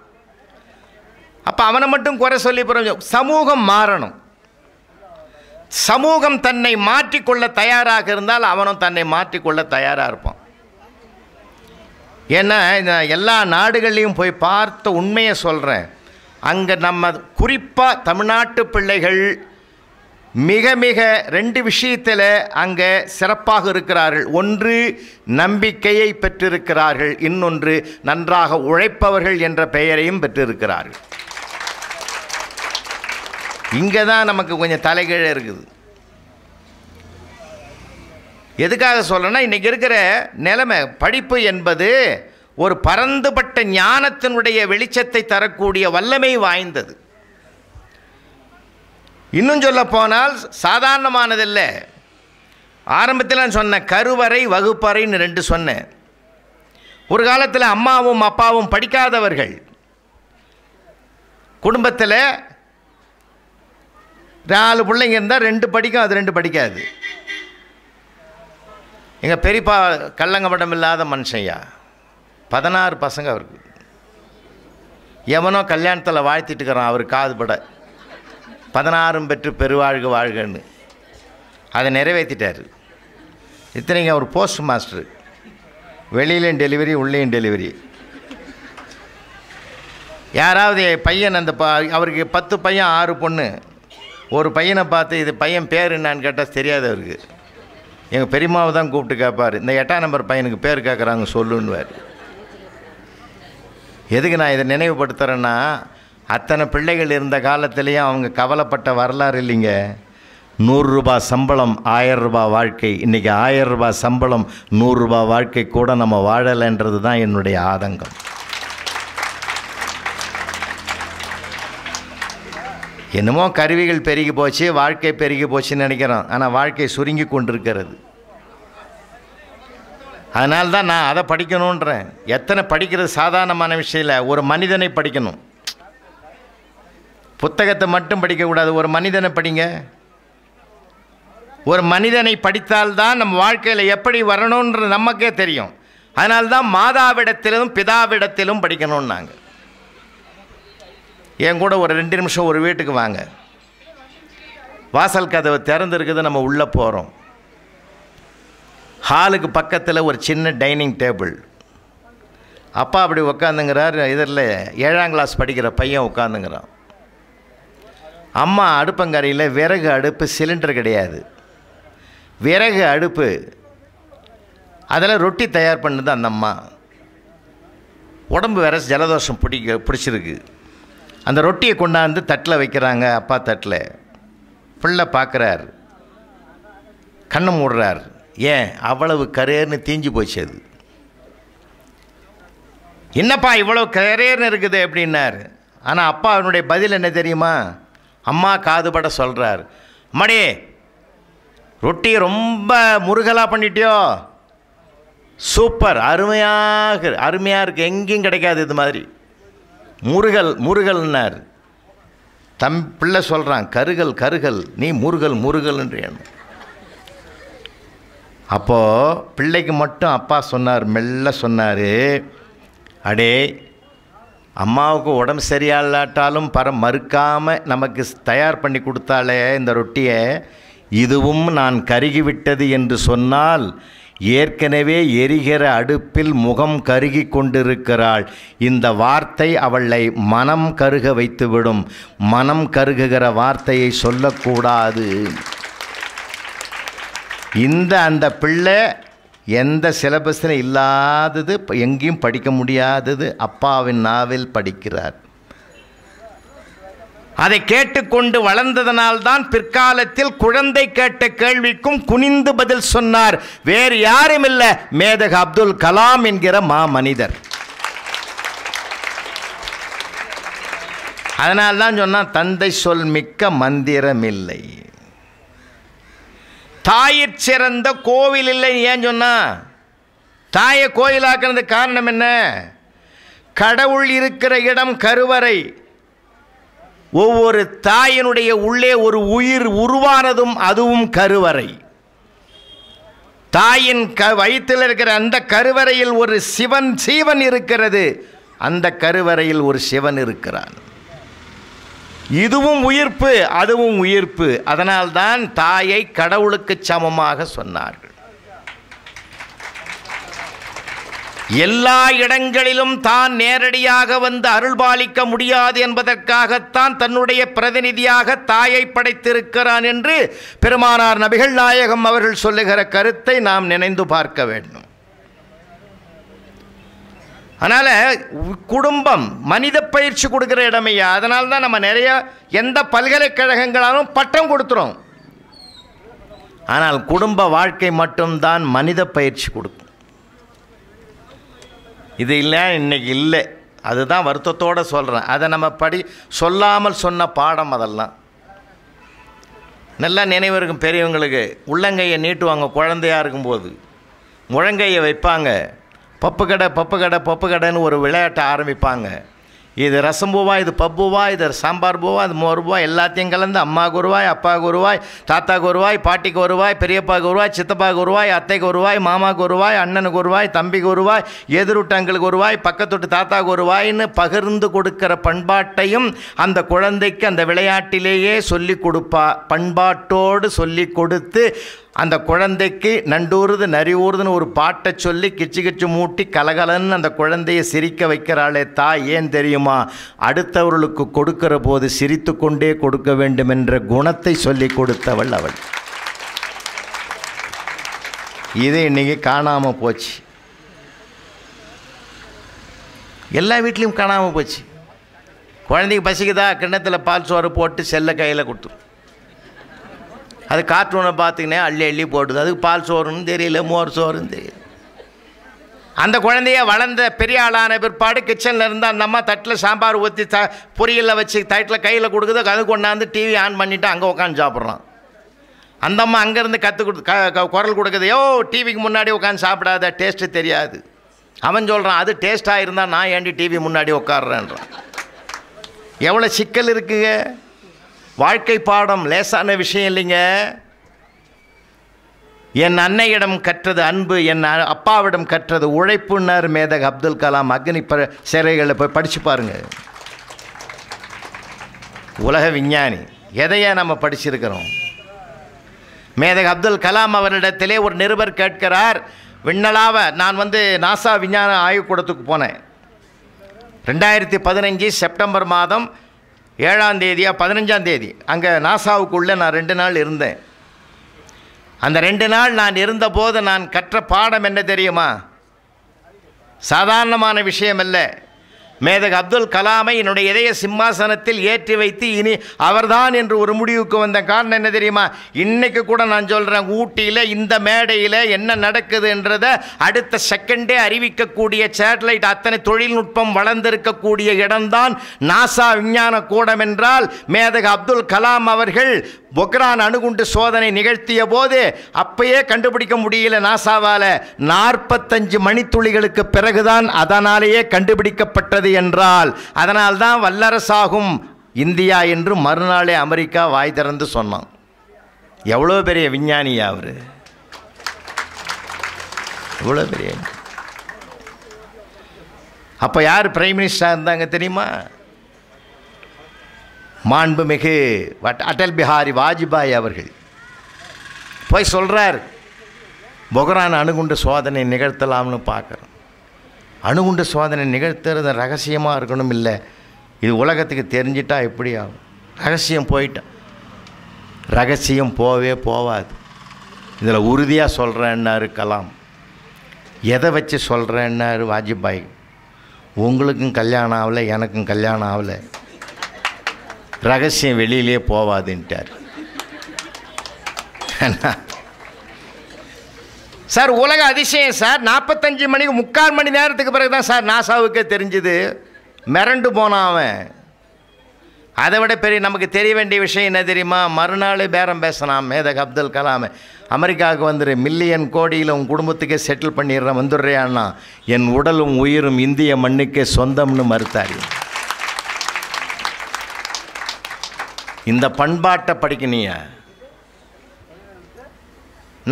அப்போ அவனை மட்டும் குறை சொல்லி சமூகம் மாறணும். சமூகம் தன்னை மாற்றிக்கொள்ள தயாராக இருந்தால் அவனும் தன்னை மாற்றிக்கொள்ள தயாராக இருப்பான். ஏன்னா எல்லா நாடுகள்லையும் போய் பார்த்த உண்மையை சொல்கிறேன். அங்கே நம்ம குறிப்பாக தமிழ்நாட்டு பிள்ளைகள் மிக மிக 2 விஷயத்தில் அங்கே சிறப்பாக இருக்கிறார்கள். ஒன்று நம்பிக்கையை பெற்றிருக்கிறார்கள், இன்னொன்று நன்றாக உழைப்பவர்கள் என்ற பெயரையும் பெற்றிருக்கிறார்கள். இங்கே தான் நமக்கு கொஞ்சம் தலைகீழ இருக்குது. எதுக்காக சொல்கிறேன்னா, இன்றைக்கி இருக்கிற நிலைமை, படிப்பு என்பது ஒரு பரந்துபட்ட ஞானத்தினுடைய வெளிச்சத்தை தரக்கூடிய வல்லமை வாய்ந்தது. இன்னும் சொல்ல போனால் சாதாரணமானதில்லை. ஆரம்பத்தில் நான் சொன்னேன், கருவறை வகுப்பறைன்னு 2 சொன்னேன். ஒரு காலத்தில் அம்மாவும் அப்பாவும் படிக்காதவர்கள், குடும்பத்தில் 4 பிள்ளைங்க இருந்தால் 2 படிக்கும், அது 2 படிக்காது. எங்கள் பெரியப்பா கள்ளங்கபடம் இல்லாத மனுஷையா, 16 பசங்க அவருக்கு. எவனோ கல்யாணத்தில் வாழ்த்திட்டு இருக்கிறான் அவர் காதுபட, 16 பெற்று பெருவாழ்க வாழ்கன்னு. அதை நிறைவேற்றிட்டார். இத்தனைக்கு அவர் போஸ்ட் மாஸ்டர், வெளியிலையும் டெலிவரி உள்ளேயும் டெலிவரி. யாராவது பையன் அந்த அவருக்கு 10 பையன் 6 பொண்ணு. ஒரு பையனை பார்த்து இது பையன் பேர் என்னான்னு கேட்டால் தெரியாது அவருக்கு. எங்கள் பெரியம்மாவை தான் கூப்பிட்டு கேட்பார், இந்த 8ஆம் நம்பர் பையனுக்கு பேர் கேட்குறாங்க சொல்லுன்னுவார். எதுக்கு நான் இதை நினைவுபடுத்துகிறேன்னா, அத்தனை பிள்ளைகள் இருந்த காலத்துலேயும் அவங்க கவலைப்பட்ட வரலாறு இல்லைங்க. 100 ரூபாய் சம்பளம் 1000 ரூபாய் வாழ்க்கை. இன்றைக்கி 1000 ரூபாய் சம்பளம் 100 ரூபாய் வாழ்க்கை கூட நம்ம வாழலைன்றது தான் என்னுடைய ஆதங்கம். என்னமோ கருவிகள் பெருகி போச்சு, வாழ்க்கை பெருகி போச்சுன்னு நினைக்கிறோம். ஆனால் வாழ்க்கை சுருங்கி கொண்டிருக்கிறது. அதனால தான் நான் அதை படிக்கணுன்றேன். எத்தனை படிக்கிறது சாதாரணமான விஷயம் இல்லை. ஒரு மனிதனை படிக்கணும், புத்தகத்தை மட்டும் படிக்கக்கூடாது. ஒரு மனிதனை படிங்க. ஒரு மனிதனை படித்தால்தான் நம்ம வாழ்க்கையில் எப்படி வரணுன்றது நமக்கே தெரியும். அதனால்தான் மாதாவிடத்திலும் பிதாவிடத்திலும் படிக்கணும்னு நாங்கள். என் கூட ஒரு 2 நிமிஷம் ஒரு வீட்டுக்கு வாங்க. வாசல் கதவு திறந்துருக்குது, நம்ம உள்ளே போகிறோம். ஹாலுக்கு பக்கத்தில் ஒரு சின்ன டைனிங் டேபிள். அப்பா அப்படி உட்காந்துங்கிறார். இதில் 7ஆம் கிளாஸ் படிக்கிற பையன் உட்காந்துங்கிறான். அம்மா அடுப்பங்கரையில் விறகு அடுப்பு, சிலிண்டர் கிடையாது, விறகு அடுப்பு. அதில் ரொட்டி தயார் பண்ணுது அந்த அம்மா. உடம்பு வேற ஜலதோஷம் பிடிச்சிருக்கு. அந்த ரொட்டியை கொண்டாந்து தட்டில் வைக்கிறாங்க, அப்பா தட்டில். பிள்ளை பார்க்குறார், கண்ணை மூடுறார். ஏன் அவ்வளவு கரேர்னு தீஞ்சு போச்சு அது. என்னப்பா இவ்வளோ கரேர்னு இருக்குது அப்படின்னார். ஆனால் அப்பா அவனுடைய பதில் என்ன தெரியுமா? அம்மா காதுபட சொல்கிறார், அம்மாடி ரொட்டியை ரொம்ப முருகலாக பண்ணிட்டியோ, சூப்பர், அருமையாக இருக்குது, எங்கேயும் கிடைக்காது இது மாதிரி. முருகல்னார். பிள்ளை சொல்கிறான், கருகல், நீ முருகல்ன்ற. அப்போது பிள்ளைக்கு மட்டும் அப்பா சொன்னார், மெல்ல சொன்னார், அடே அம்மாவுக்கு உடம்பு சரியால்லாட்டாலும் மறுக்காமல் நமக்கு தயார் பண்ணி கொடுத்தாலே இந்த ரொட்டியை, இதுவும் நான் கருகிவிட்டது என்று சொன்னால் ஏற்கனவே எரிகிற அடுப்பில் முகம் கருகி கொண்டிருக்கிறாள். இந்த வார்த்தை அவளை மனம் கருக வைத்துவிடும். மனம் கருகுகிற வார்த்தையை சொல்லக்கூடாது. அந்த பிள்ளை எந்த சிலபஸில் இல்லாதது, எங்கேயும் படிக்க முடியாதது அப்பாவின் நாவில் படிக்கிறார். அதை கேட்டுக்கொண்டு வளர்ந்ததனால்தான் பிற்காலத்தில் குழந்தை கேட்ட கேள்விக்கும் குனிந்து பதில் சொன்னார். வேறு யாரும் இல்லை, மேதக அப்துல் கலாம் என்கிற மாமனிதர். அதனால்தான் சொன்னான், தந்தை சொல் மிக்க மந்திரமில்லை, தாயிற் சிறந்த கோவில் இல்லை. ஏன் சொன்னா? தாயை கோயிலாக்குறது காரணம் என்ன? கடவுள் இருக்கிற இடம் கருவறை. ஒவ்வொரு தாயினுடைய உள்ளே ஒரு உயிர் உருவானதும் அதுவும் கருவறை. தாயின் வயிற்றில் இருக்கிற அந்த கருவறையில் ஒரு சீவன் இருக்கிறது. அந்த கருவறையில் ஒரு சிவன் இருக்கிறான். இதுவும் உயிர்ப்பு, அதுவும் உயிர்ப்பு. அதனால்தான் தாயை கடவுளுக்கு சமமாக சொன்னார்கள். எல்லா இடங்களிலும் தான் நேரடியாக வந்து அருள்பாலிக்க முடியாது என்பதற்காகத்தான் தன்னுடைய பிரதிநிதியாக தாயை படைத்திருக்கிறான் என்று பெருமானார் நபிகள் நாயகம் அவர்கள் சொல்லுகிற கருத்தை நாம் நினைந்து பார்க்க வேண்டும். அதனால் குடும்பம் மனித பயிற்சி கொடுக்குற இடமையா. அதனால தான் நம்ம நிறைய எந்த பல்கலைக்கழகங்களாலும் பட்டம் கொடுத்துறோம். ஆனால் குடும்ப வாழ்க்கை மட்டும்தான் மனித பயிற்சி கொடுக்கும். இது இல்லை, இன்னைக்கு இல்லை. அதுதான் வருத்தத்தோடு சொல்கிறேன். அதை நம்ம சொல்லாமல் சொன்ன பாடம் அதெல்லாம். நல்லா நினைவு இருக்கும் பெரியவங்களுக்கு. உள்ளங்கையை நீட்டுவாங்க குழந்தையாக இருக்கும்போது, முழங்கையை வைப்பாங்க, பப்பு கடைன்னு ஒரு விளையாட்டை ஆரம்பிப்பாங்க. இது ரசம் பூவா, இது பப்புவா, இது சாம்பார் பூவா, இது மோர் பூவா, எல்லாத்தையும் கலந்து அம்மாவுக்கு ஒருவாய், அப்பாவுக்கு ஒருவாய், தாத்தாவுக்கு ஒருவாய், பாட்டிக்கு ஒருவாய், பெரியப்பாவுக்கு ஒருவாய், சித்தப்பாவுக்கு ஒருவாய், அத்தைக்கு ஒருவாய், மாமாவுக்கு ஒருவாய், அண்ணனுக்கு ஒருவாய், தம்பிக்கு ஒருவாய், எதிர்விட்டங்களுக்கு ஒருவாய், பக்கத்தொட்டு தாத்தாவுக்கு ஒருவாய்ன்னு பகிர்ந்து கொடுக்கிற பண்பாட்டையும் அந்த குழந்தைக்கு அந்த விளையாட்டிலேயே சொல்லி கொடுப்பா. பண்பாட்டோடு சொல்லி கொடுத்து அந்த குழந்தைக்கு நண்டூறுது நரி ஊறுதுன்னு ஒரு பாட்டை சொல்லி கிச்சு மூட்டி கலகலன்னு அந்த குழந்தையை சிரிக்க வைக்கிறாளே தாய். ஏன் தெரியுமா? அடுத்தவர்களுக்கு கொடுக்கிற போது சிரித்து கொண்டே கொடுக்க வேண்டும் என்ற குணத்தை சொல்லி கொடுத்தவள் அவள். இது இன்னைக்கு காணாமல் போச்சு. எல்லா வீட்லேயும் காணாமல் போச்சு. குழந்தைக்கு பசிக்குதா, கிண்ணத்தில் பால் சோறு போட்டு செல்ல கையில் கொடுத்துரும். அது கார்ட்டூனை பார்த்துக்கினே அள்ளி போட்டுது. அதுக்கு பால் சோறுன்னு தெரியல, மோர் சோறுன்னு தெரியல. அந்த குழந்தைய வளர்ந்த பெரிய ஆளான பிற்பாடு கிச்சனில் இருந்தால் அந்த அம்மா தட்டில் சாம்பார் ஊற்றி பொரியலில் வச்சு தட்டில் கையில் கொடுக்குது. அது கொண்டாந்து டிவி ஆன் பண்ணிவிட்டு அங்கே உட்காந்து சாப்பிட்றான். அந்த அம்மா அங்கேருந்து குரல் கொடுக்குது, யோ டிவிக்கு முன்னாடி உட்காந்து சாப்பிடாத, டேஸ்ட்டு தெரியாது. அவன் சொல்கிறான், அது டேஸ்ட்டாக இருந்தால் நான் ஏண்டி டிவி முன்னாடி உட்காடுறேன்றான். எவ்வளோ சிக்கல் இருக்குங்க. வாழ்க்கை பாடம் லேசான விஷயம் இல்லைங்க. என் அன்னையிடம் கற்றது அன்பு, என் அப்பாவிடம் கற்றது உழைப்புன்னார் மேதக அப்துல் கலாம். அக்னி சிறைகளில் போய் படித்து பாருங்க. உலக விஞ்ஞானி. எதையா நம்ம படிச்சிருக்கிறோம்? மேதக அப்துல் கலாம் அவரிடத்திலே ஒரு நிருபர் கேட்கிறார், விண்ணளாவ நான் நாசா விஞ்ஞான ஆய்வுக்கூடத்துக்கு போனேன். 2015 செப்டம்பர் மாதம் 7ஆம் தேதியா 15ஆம் தேதி அங்கே நாசாவுக்குள்ளே நான் 2 நாள் இருந்தேன். அந்த 2 நாள் நான் இருந்தபோது நான் கற்ற பாடம் என்ன தெரியுமா? சாதாரணமான விஷயம் அல்ல. மேதக அப்துல் கலாமை என்னுடைய இதய சிம்மாசனத்தில் ஏற்றி வைத்து இனி அவர்தான் என்று ஒரு முடிவுக்கு வந்த காரணம் என்ன தெரியுமா? இன்றைக்கு கூட நான் சொல்கிறேன், ஊட்டியில் இந்த மேடையில் என்ன நடக்குது என்றதை அடுத்த செகண்டே அறிவிக்கக்கூடிய சேட்டலைட் அத்தனை தொழில்நுட்பம் வளர்ந்திருக்கக்கூடிய இடம்தான் நாசா விஞ்ஞான கூடம் என்றால், மேதக அப்துல் கலாம் அவர்கள் பொக்ரான் அணுகுண்டு சோதனை நிகழ்த்திய போது அப்பயே கண்டுபிடிக்க முடியல நாசாவால். 45 மணித்துளிகளுக்கு பிறகுதான் அதனாலேயே கண்டுபிடிக்கப்பட்டது என்றால், அதனால்தான் வல்லரசாகும் இந்தியா என்று மறுநாளே அமெரிக்கா வாய் திறந்து சொன்னான். எவ்வளோ பெரிய விஞ்ஞானியா அவர், எவ்வளோ பெரிய. அப்போ யார் பிரைம் மினிஸ்டராக இருந்தாங்க தெரியுமா? மாண்புமிகு அடல் பிஹாரி வாஜ்பாய் அவர்கள் போய் சொல்கிறார், பொக்ரான் அணுகுண்டு சோதனை நிகழ்த்தலாம்னு பார்க்குறோம். அணுகுண்டு சோதனை நிகழ்த்துறது ரகசியமாக இருக்கணும், இல்லை இது உலகத்துக்கு தெரிஞ்சிட்டா எப்படி ஆகும்? ரகசியம் போயிட்டான். ரகசியம் போவே போவாது. இதில் உறுதியாக சொல்கிறேன்னாரு கலாம். எதை வச்சு சொல்கிறேன்னாரு வாஜ்பாய்? உங்களுக்கும் கல்யாணம் ஆகலை, எனக்கும் கல்யாணம் ஆகலை, ரகசியம் வெளியிலே போவாதுன்ட்டார். சார் உலக அதிசயம் சார், 45 மணிக்கு 3/4 மணி நேரத்துக்கு பிறகு தான் சார் நாசாவுக்கே தெரிஞ்சுது. மிரண்டு போனான் அவன். அதை விட பெரிய நமக்கு தெரிய வேண்டிய விஷயம் என்ன தெரியுமா? மறுநாள் பேரம் பேசினான் மேதக அப்துல் கலாம். அமெரிக்காவுக்கு வந்துரு, மில்லியன் கோடியில் உன் குடும்பத்துக்கே செட்டில் பண்ணிடுறேன், வந்துடுறியான்னா என் உடலும் உயிரும் இந்திய மண்ணுக்கே சொந்தம்னு மறுத்தார். இந்த பண்பாட்டை படிக்கணிய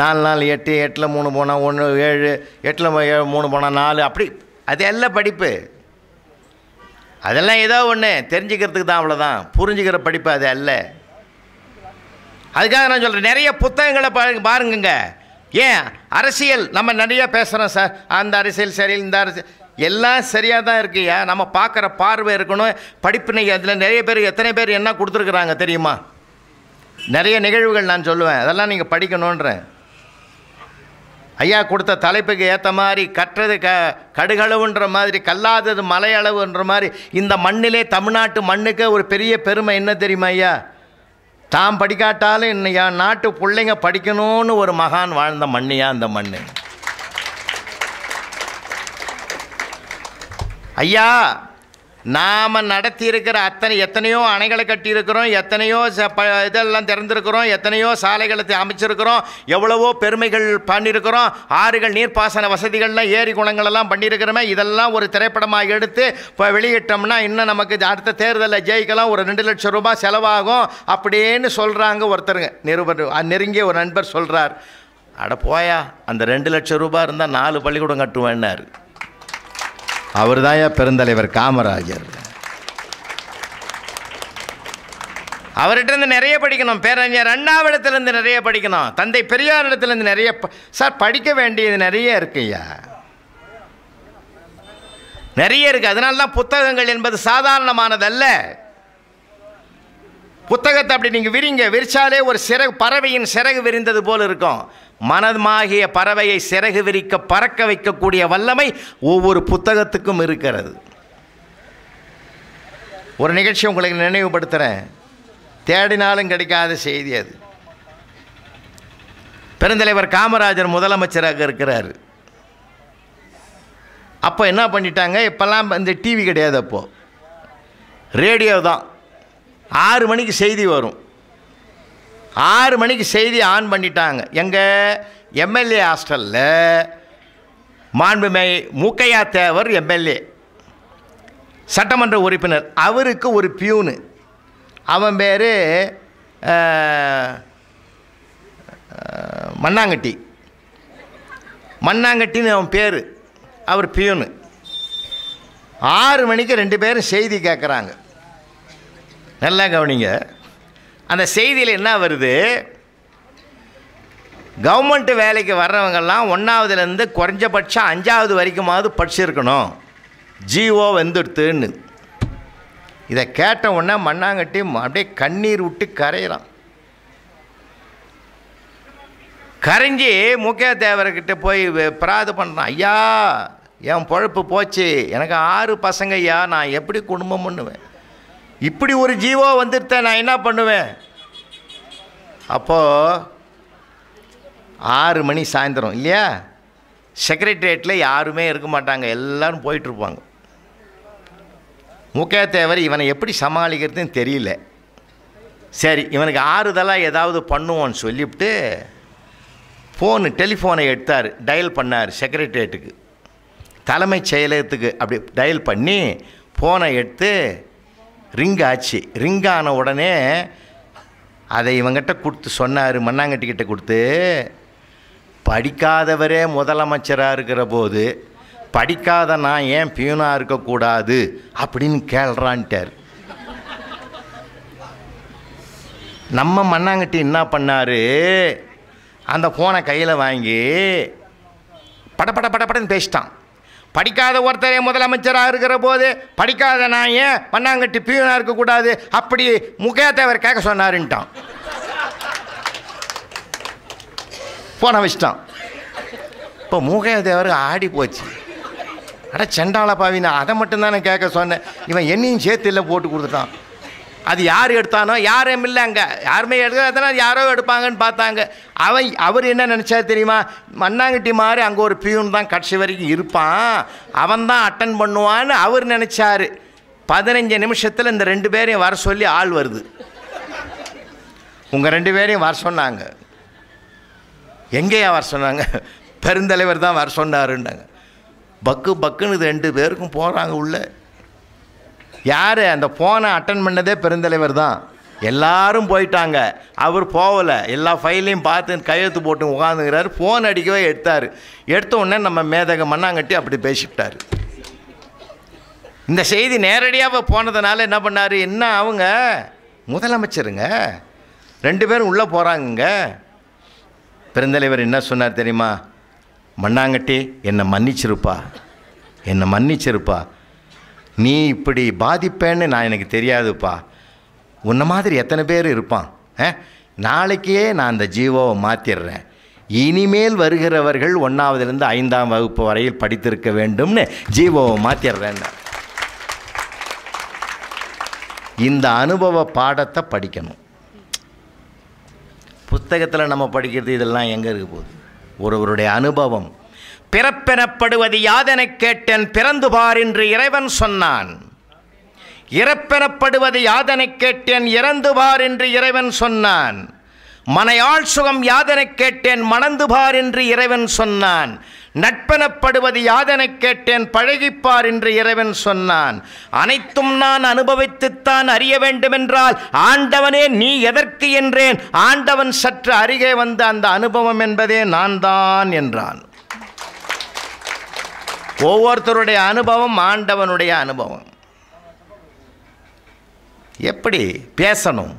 4 நாள் 8, 8ல் 3 போனால் 1, 7, 8ல் 3 போனால் 4, அப்படி அது எல்லாம் படிப்பு. அதெல்லாம் ஏதோ ஒன்று தெரிஞ்சுக்கிறதுக்கு தான், அவ்வளோதான். புரிஞ்சுக்கிற படிப்பு அது அல்ல. அதுக்காக நான் சொல்கிறேன், நிறைய புத்தகங்களை பாருங்க. ஏன் அரசியல் நம்ம நிறைய பேசுகிறோம் சார், அந்த அரசியல் சரி, இந்த அரசியல் எல்லாம் சரியாக தான் இருக்குயா. நம்ம பார்க்குற பார்வை இருக்கணும், படிப்பினை. அதில் நிறைய பேர், எத்தனை பேர் என்ன கொடுத்துருக்குறாங்க தெரியுமா? நிறைய நிகழ்வுகள் நான் சொல்லுவேன், அதெல்லாம் நீங்கள் படிக்கணுன்றேன். ஐயா கொடுத்த தலைப்புக்கு ஏற்ற மாதிரி கற்றது கடுகளவுன்ற மாதிரி, கல்லாதது மலையளவுன்ற மாதிரி இந்த மண்ணிலே, தமிழ்நாட்டு மண்ணுக்கு ஒரு பெரிய பெருமை என்ன தெரியுமா ஐயா? தாம் படிக்காட்டாலும் இன்னையா நாட்டு பிள்ளைங்க படிக்கணும்னு ஒரு மகான் வாழ்ந்த மண்ணியா அந்த மண். ஐயா நாம் நடத்தி இருக்கிற எத்தனையோ அணைகளை கட்டியிருக்கிறோம், எத்தனையோ இதெல்லாம் திறந்திருக்கிறோம், எத்தனையோ சாலைகளை அமைச்சிருக்கிறோம், எவ்வளவோ பெருமைகள் பண்ணியிருக்கிறோம், ஆறுகள் நீர்ப்பாசன வசதிகள்லாம் ஏரி குளங்களெல்லாம் பண்ணியிருக்கிறோமே. இதெல்லாம் ஒரு திரைப்படமாக எடுத்து இப்போ வெளியிட்டோம்னா இன்னும் நமக்கு அடுத்த தேர்தலில் ஜெயிக்கலாம், ஒரு 2 லட்சம் ரூபாய் செலவாகும் அப்படின்னு சொல்கிறாங்க ஒருத்தருங்க. நெருங்கிய ஒரு நண்பர் சொல்கிறார், அட போயா அந்த 2 லட்சம் ரூபாய் இருந்தால் 4 பள்ளிக்கூடம் கட்டுவேன்னாரு. அவர் தாயா பெருந்தலைவர் காமராஜர். அவர்கிட்ட இருந்து நிறைய படிக்கணும், பேரறிஞர் அண்ணாவிடத்திலிருந்து நிறைய படிக்கணும், தந்தை பெரியார் இடத்துலேருந்து நிறைய. சார் படிக்க வேண்டியது நிறைய இருக்குய்யா, நிறைய இருக்குது. அதனால தான் புத்தகங்கள் என்பது சாதாரணமானதல்ல. புத்தகத்தை அப்படி நீங்கள் விரிச்சாலே ஒரு சிறகு, பறவையின் சிறகு விரிந்தது போல் இருக்கும். மனமாகிய பறவையை சிறகு விரிக்க பறக்க வைக்கக்கூடிய வல்லமை ஒவ்வொரு புத்தகத்துக்கும் இருக்கிறது. ஒரு நிகழ்ச்சி உங்களுக்கு நினைவுபடுத்துகிறேன், தேடினாலும் கிடைக்காத செய்தி அது. பெருந்தலைவர் காமராஜர் முதலமைச்சராக இருக்கிறார். அப்போ என்ன பண்ணிட்டாங்க, இப்போல்லாம் இந்த டிவி கிடையாது, அப்போது ரேடியோ தான். 6 மணிக்கு செய்தி வரும். 6 மணிக்கு செய்தி ஆன் பண்ணிட்டாங்க. எங்கள் எம்எல்ஏ ஹாஸ்டலில் மாண்புமை மூக்கையா தேவர் எம்எல்ஏ, சட்டமன்ற உறுப்பினர். அவருக்கு ஒரு பியூனு, அவன் பேர் மண்ணாங்கட்டின்னு அவன் பேர். அவர் பியூனு. 6 மணிக்கு 2 பேரும் செய்தி கேட்குறாங்க. நல்லா கவனிங்க, அந்த செய்தியில் என்ன வருது, கவர்மெண்ட் வேலைக்கு வர்றவங்கெல்லாம் 1ஆவதுலேருந்து குறைஞ்சபட்சம் 5ஆவது வரைக்குமாவது படிச்சிருக்கணும், ஜிஓ வந்துடுத்துன்னு. இதை கேட்ட உடனே மண்ணாங்கட்டி அப்படியே கண்ணீர் விட்டு கரையிறான். கரைஞ்சி மூக்கையா தேவர்கிட்ட போய் பிரார்த்தனை பண்ணுறான், ஐயா என் பொழப்பு போச்சு, எனக்கு 6 பசங்க ஐயா, நான் எப்படி குடும்பம் பண்ணுவேன், இப்படி ஒரு ஜீவோ வந்துடுத்த நான் என்ன பண்ணுவேன். அப்போது 6 மணி சாயந்தரம் இல்லையா, செக்ரட்டரியேட்டில் யாருமே இருக்க மாட்டாங்க, எல்லோரும் போயிட்டுருப்பாங்க. மூக்கையா தேவர் இவனை எப்படி சமாளிக்கிறதுன்னு தெரியல. சரி இவனுக்கு ஆறுதலாக ஏதாவது பண்ணுவோன்னு சொல்லிவிட்டு டெலிஃபோனை எடுத்தார், டயல் பண்ணார் செக்ரட்டரியேட்டுக்கு, தலைமைச் செயலகத்துக்கு. அப்படி டயல் பண்ணி ஃபோனை எடுத்து ரிங் ஆச்சு. ரிங் ஆன உடனே அதை இவங்கிட்ட கொடுத்து சொன்னார், மண்ணாங்கட்டிக்கிட்ட கொடுத்து, படிக்காதவரே முதலமைச்சராக இருக்கிற போது படிக்காத நான் ஏன் பியூனாக இருக்கக்கூடாது அப்படின்னு கேள்றான்ட்டார். நம்ம மண்ணாங்கட்டி என்ன பண்ணார், அந்த ஃபோனை கையில் வாங்கி படப்படன்னு பேசிட்டான். படிக்காத ஒருத்தரே முதலமைச்சராக இருக்கிற போது படிக்காத நான் ஏன் மண்ணாங்கட்டி பியூனாக இருக்கக்கூடாது அப்படி மூக்கையா தேவர் கேட்க சொன்னாருன்ட்டான். ஃபோனை வச்சிட்டான். இப்போ மூக்கையா தேவர் ஆடி போச்சு. அட செண்டாள பாவினா, அதை மட்டும்தானே கேட்க சொன்னேன், இவன் என்னையும் சேர்த்து இல்லை போட்டு கொடுத்துட்டான். அது யார் எடுத்தானோ, யாரும் இல்லை, அங்கே யாருமே எடுக்கிறதுனா யாரோ எடுப்பாங்கன்னு பார்த்தாங்க. அவர் என்ன நினச்சா தெரியுமா, மண்ணாங்கட்டி மாதிரி அங்கே ஒரு பியூன் தான் கடைசி வரைக்கும் இருப்பான், அவன் தான் அட்டன் பண்ணுவான்னு அவர் நினச்சார். 15 நிமிஷத்தில் இந்த 2 பேரையும் வர சொல்லி ஆள் வருது. உங்கள் 2 பேரையும் வர சொன்னாங்க. எங்கேயா வர சொன்னாங்க, பெருந்தலைவர் தான் வர சொன்னாருன்னாங்க. பக்குன்னு 2 பேருக்கும் போகிறாங்க உள்ள. யார் அந்த ஃபோனை அட்டன் பண்ணதே பெருந்தலைவர் தான். எல்லாரும் போயிட்டாங்க, அவர் போகலை. எல்லா ஃபைலையும் பார்த்து கையெழுத்து போட்டு உட்காந்துக்கிறாரு. ஃபோன் அடிக்கவே எடுத்தார். எடுத்த உடனே நம்ம மேதக மண்ணாங்கட்டி அப்படி பேசிவிட்டார். இந்த செய்தி நேரடியாக போனதுனால என்ன பண்ணார், என்ன அவங்க முதலமைச்சருங்க 2 பேரும் உள்ளே போகிறாங்கங்க, பெருந்தலைவர் என்ன சொன்னார் தெரியுமா? மண்ணாங்கட்டி, என்னை மன்னிச்சிருப்பா, என்னை மன்னிச்சிருப்பா, நீ இப்படி பாதிப்பேன்னு நான் எனக்கு தெரியாதுப்பா, உன்ன மாதிரி எத்தனை பேர் இருப்பான், நாளைக்கே நான் அந்த ஜீவோவை மாற்றிடுறேன், இனிமேல் வருகிறவர்கள் 1ஆவதுலேருந்து 5ஆம் வகுப்பு வரையில் படித்திருக்க வேண்டும்னு ஜீவோவை மாற்றிடுறேன்னு. இந்த அனுபவ பாடத்தை படிக்கணும். புத்தகத்தில் நம்ம படிக்கிறது இதெல்லாம் எங்கே இருக்க போகுது? ஒருவருடைய அனுபவம். பிறப்பெனப்படுவது யாதென கேட்டேன், பிறந்து பார் என்று இறைவன் சொன்னான். இறப்பெனப்படுவது யாதென கேட்டேன், இறந்து பார் என்று இறைவன் சொன்னான். மனையாள் சுகம் யாதென கேட்டேன், மணந்து பார் என்று இறைவன் சொன்னான். நட்பெனப்படுவது யாதென கேட்டேன், பழகிப்பார் என்று இறைவன் சொன்னான். அனைத்தும் நான் அனுபவித்துத்தான் அறிய வேண்டுமென்றால் ஆண்டவனே நீ எதற்கு என்றேன். ஆண்டவன் சற்று அருகே வந்த அந்த அனுபவம் என்பதே நான் தான் என்றான். ஒவ்வொருத்தருடைய அனுபவம் ஆண்டவனுடைய அனுபவம். எப்படி பேசணும்,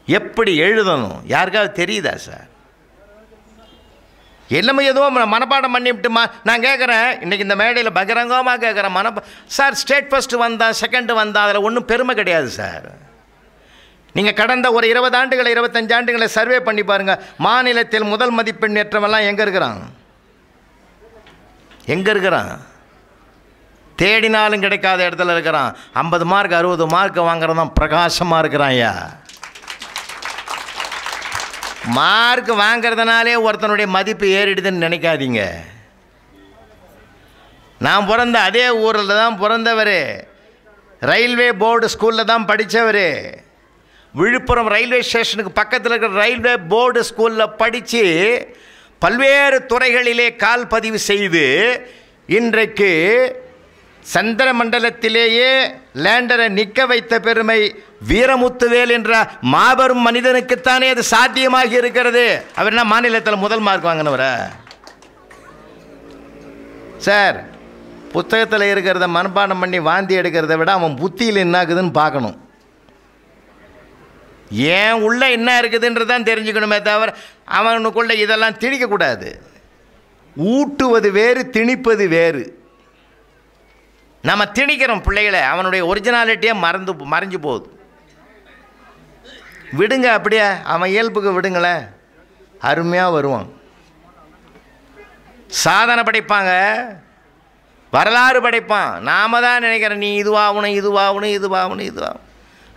எப்படி எழுதணும் யாருக்காவது தெரியுதா சார்? எல்லாமே ஏதோ மனப்பாடம் பண்ணிவிட்டுமா? நான் கேட்குறேன், இன்றைக்கி இந்த மேடையில் பகிரங்கமாக கேட்குறேன், சார் ஸ்டேட் ஃபஸ்ட்டு வந்தா செகண்டு வந்தா அதில் ஒன்றும் பெருமை கிடையாது சார். நீங்கள் கடந்த ஒரு 20 ஆண்டுகளை 25 ஆண்டுகளை சர்வே பண்ணி பாருங்கள். மாநிலத்தில் முதல் மதிப்பெண் ஏற்றவெல்லாம் எங்கே இருக்கிறான்? எங்கே இருக்கிறான்? தேடினாலும் கிடைக்காத இடத்துல இருக்கிறான். 50 மார்க் 60 மார்க் வாங்குறதான் பிரகாசமாக இருக்கிறான். ஐயா, மார்க் வாங்கிறதுனாலே ஒருத்தனுடைய மதிப்பு ஏறிடுதுன்னு நினைக்காதீங்க. நான் பிறந்த அதே ஊரில் தான் பிறந்தவர், ரயில்வே போர்டு ஸ்கூலில் தான் படித்தவர். விழுப்புரம் ரயில்வே ஸ்டேஷனுக்கு பக்கத்தில் இருக்கிற ரயில்வே போர்டு ஸ்கூலில் படித்து பல்வேறு துறைகளிலே கால் பதிவு செய்து இன்றைக்கு சந்திர மண்டலத்திலேயே லேண்டரை நிற்க வைத்த பெருமை வீரமுத்துவேல் என்ற மாபெரும் மனிதனுக்குத்தானே அது சாத்தியமாகி இருக்கிறது. அவர் என்ன மாநிலத்தில் முதல் மார்க் வாங்கினவரா? சார், புத்தகத்தில் இருக்கிறத மனப்பாடம் பண்ணி வாந்தி எடுக்கிறத விட அவன் புத்தியில் என்ன இருக்குதுன்னு பார்க்கணும். ஏன் உள்ள என்ன இருக்குதுன்றதான் தெரிஞ்சுக்கணுமே தவிர அவனுக்குள்ள இதெல்லாம் திணிக்கக்கூடாது. ஊட்டுவது வேறு, திணிப்பது வேறு. நம்ம திணிக்கிறோம் பிள்ளைகளை, அவனுடைய ஒரிஜினாலிட்டியே மறைஞ்சு போகுது. விடுங்க, அப்படியே அவன் இயல்புக்கு விடுங்களேன், அருமையாக வருவான். சாதனை படைப்பாங்க, வரலாறு படைப்பான். நாம தான் நினைக்கிறேன் நீ இதுவாகணும் இதுவாகணும் இதுவாகணும் இதுவாகணும்.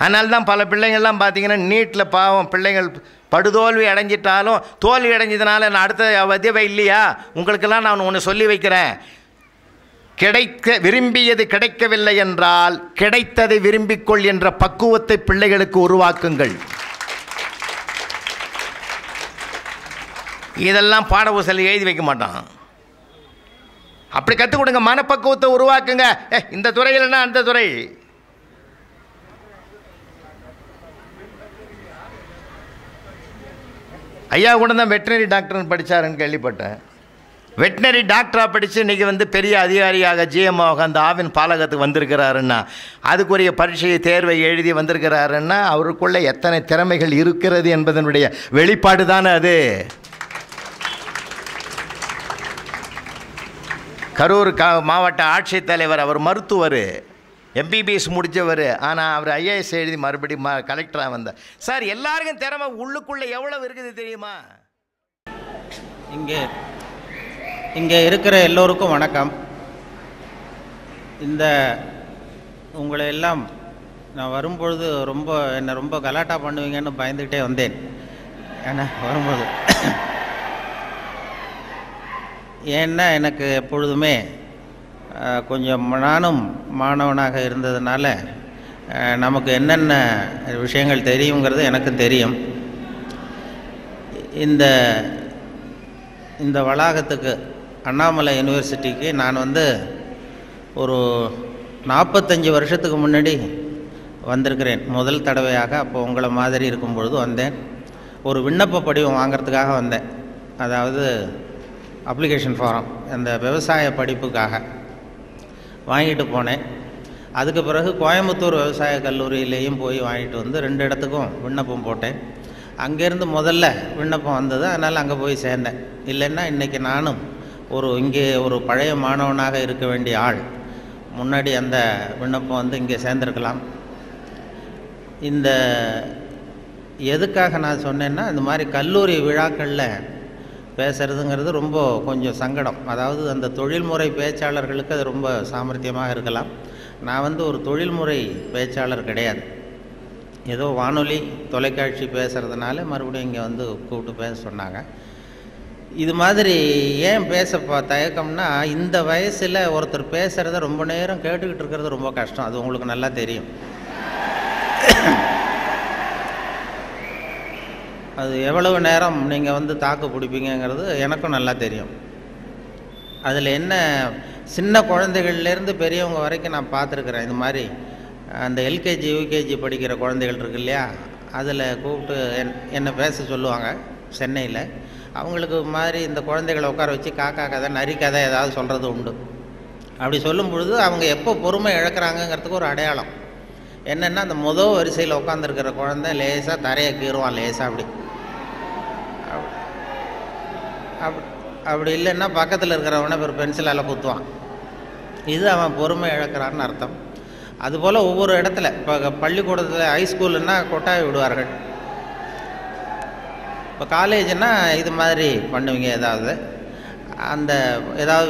அதனால தான் பல பிள்ளைங்கள்லாம் பார்த்தீங்கன்னா நீட்டில் பாவம் பிள்ளைங்கள் படுதோல்வி அடைஞ்சிட்டாலும் தோல்வி அடைஞ்சதுனால நான் அடுத்த வதிவை இல்லையா, உங்களுக்கெல்லாம் நான் ஒன்று சொல்லி வைக்கிறேன். விரும்பியது கிடைக்கவில்லை என்றால் கிடைத்ததை விரும்பிக்கொள் என்ற பக்குவத்தை பிள்ளைகளுக்கு உருவாக்குங்கள். இதெல்லாம் பாடப்புத்தகத்தில் எழுதி வைக்க மாட்டான். அப்படி கற்றுக் கொடுங்க, மனப்பக்குவத்தை உருவாக்குங்க. இந்த துறையில்னா அந்த துறை. ஐயா கூட தான் வெட்டினரி டாக்டர்னு படித்தாருன்னு கேள்விப்பட்டேன். வெட்டினரி டாக்டராக படித்து இன்றைக்கி பெரிய அதிகாரியாக ஜிஎம்ஓவாக அந்த ஆவின் பாலகத்துக்கு வந்திருக்கிறாருன்னா, அதுக்குரிய பரீட்சையை தேர்வை எழுதி வந்திருக்கிறாருன்னா அவருக்குள்ளே எத்தனை திறமைகள் இருக்கிறது என்பதனுடைய வெளிப்பாடு தானே அது. கரூர் மாவட்ட ஆட்சித்தலைவர், அவர் மருத்துவர், எம்பிபிஎஸ் முடித்தவர். ஆனால் அவர் ஐஏஎஸ் எழுதி மறுபடியும் கலெக்டராக வந்தார். சார், எல்லாருக்கும் திறமை உள்ளுக்குள்ளே எவ்வளவு இருக்குது தெரியுமா? இங்கே இருக்கிற எல்லோருக்கும் வணக்கம். உங்களை எல்லாம் நான் வரும்பொழுது என்னை ரொம்ப கலாட்டா பண்ணுவீங்கன்னு பயந்துக்கிட்டே வந்தேன். ஏன்னா வரும்போது ஏன்னா எனக்கு எப்பொழுதுமே கொஞ்சம் நானும் மாணவனாக இருந்ததுனால நமக்கு என்னென்ன விஷயங்கள் தெரியுங்கிறது எனக்கும் தெரியும். இந்த வளாகத்துக்கு அண்ணாமலை யூனிவர்சிட்டிக்கு நான் ஒரு 45 வருஷத்துக்கு முன்னாடி வந்திருக்கிறேன் முதல் தடவையாக. அப்போ உங்களை மாதிரி இருக்கும்பொழுது வந்தேன். ஒரு விண்ணப்ப படிவம் வாங்கிறதுக்காக வந்தேன். அதாவது அப்ளிகேஷன் ஃபாரம், அந்த விவசாய படிப்புக்காக வாங்கிட்டு போனேன். அதுக்கு பிறகு கோயம்புத்தூர் விவசாய கல்லூரியிலேயும் போய் வாங்கிட்டு 2 இடத்துக்கும் விண்ணப்பம் போட்டேன். அங்கேருந்து முதல்ல விண்ணப்பம் வந்தது, அதனால் அங்கே போய் சேர்ந்தேன். இல்லைன்னா இன்றைக்கி நானும் இங்கே ஒரு பழைய மாணவனாக இருக்க வேண்டிய ஆள். முன்னாடி அந்த விண்ணப்பம் வந்து இங்கே சேர்ந்துருக்கலாம். இந்த எதுக்காக நான் சொன்னேன்னா, இந்த மாதிரி கல்லூரி விழாக்களில் பேசுகிறதுங்கிறது ரொம்ப கொஞ்சம் சங்கடம். அதாவது அந்த தொழில்முறை பேச்சாளர்களுக்கு அது ரொம்ப சாமர்த்தியமாக இருக்கலாம். நான் வந்து ஒரு தொழில்முறை பேச்சாளர் கிடையாது. ஏதோ வானொலி தொலைக்காட்சி பேசுகிறதுனால மறுபடியும் இங்கே வந்து கூப்பிட்டு பேச சொன்னாங்க. இது மாதிரி ஏன் பேச தயக்கம்னா, இந்த வயசில் ஒருத்தர் பேசுகிறத ரொம்ப நேரம் கேட்டுக்கிட்டு இருக்கிறது ரொம்ப கஷ்டம். அது உங்களுக்கு நல்லா தெரியும். அது எவ்வளவு நேரம் நீங்கள் வந்து தாக்கு பிடிப்பீங்கிறது எனக்கும் நல்லா தெரியும். அதில் என்ன, சின்ன குழந்தைகள்லேருந்து பெரியவங்க வரைக்கும் நான் பார்த்துருக்குறேன். இது மாதிரி அந்த எல்கேஜி யூகேஜி படிக்கிற குழந்தைகள் இருக்கு இல்லையா, அதில் கூப்பிட்டு என்னை பேச சொல்லுவாங்க சென்னையில். அவங்களுக்கு மாதிரி இந்த குழந்தைகளை உட்கார வச்சு காக்கா கதை நரி கதை ஏதாவது சொல்கிறது உண்டு. அப்படி சொல்லும் பொழுது அவங்க எப்போ பொறுமை இழக்கிறாங்கங்கிறதுக்கு ஒரு அடையாளம் என்னென்னா, அந்த முதல் வரிசையில் உட்காந்துருக்கிற குழந்தை லேசாக தரையை கீறுவான், லேசாக அப்படி இல்லைன்னா பக்கத்தில் இருக்கிறவனை ஒரு பென்சிலால் குத்துவான். இது அவன் பொறுமை இழக்கிறான்னு அர்த்தம். அதுபோல் ஒவ்வொரு இடத்துல, இப்போ பள்ளிக்கூடத்தில் ஹைஸ்கூலுன்னா கொட்டாய் விடுவார்கள், இப்போ காலேஜுன்னா இது மாதிரி பண்ணுவீங்க. ஏதாவது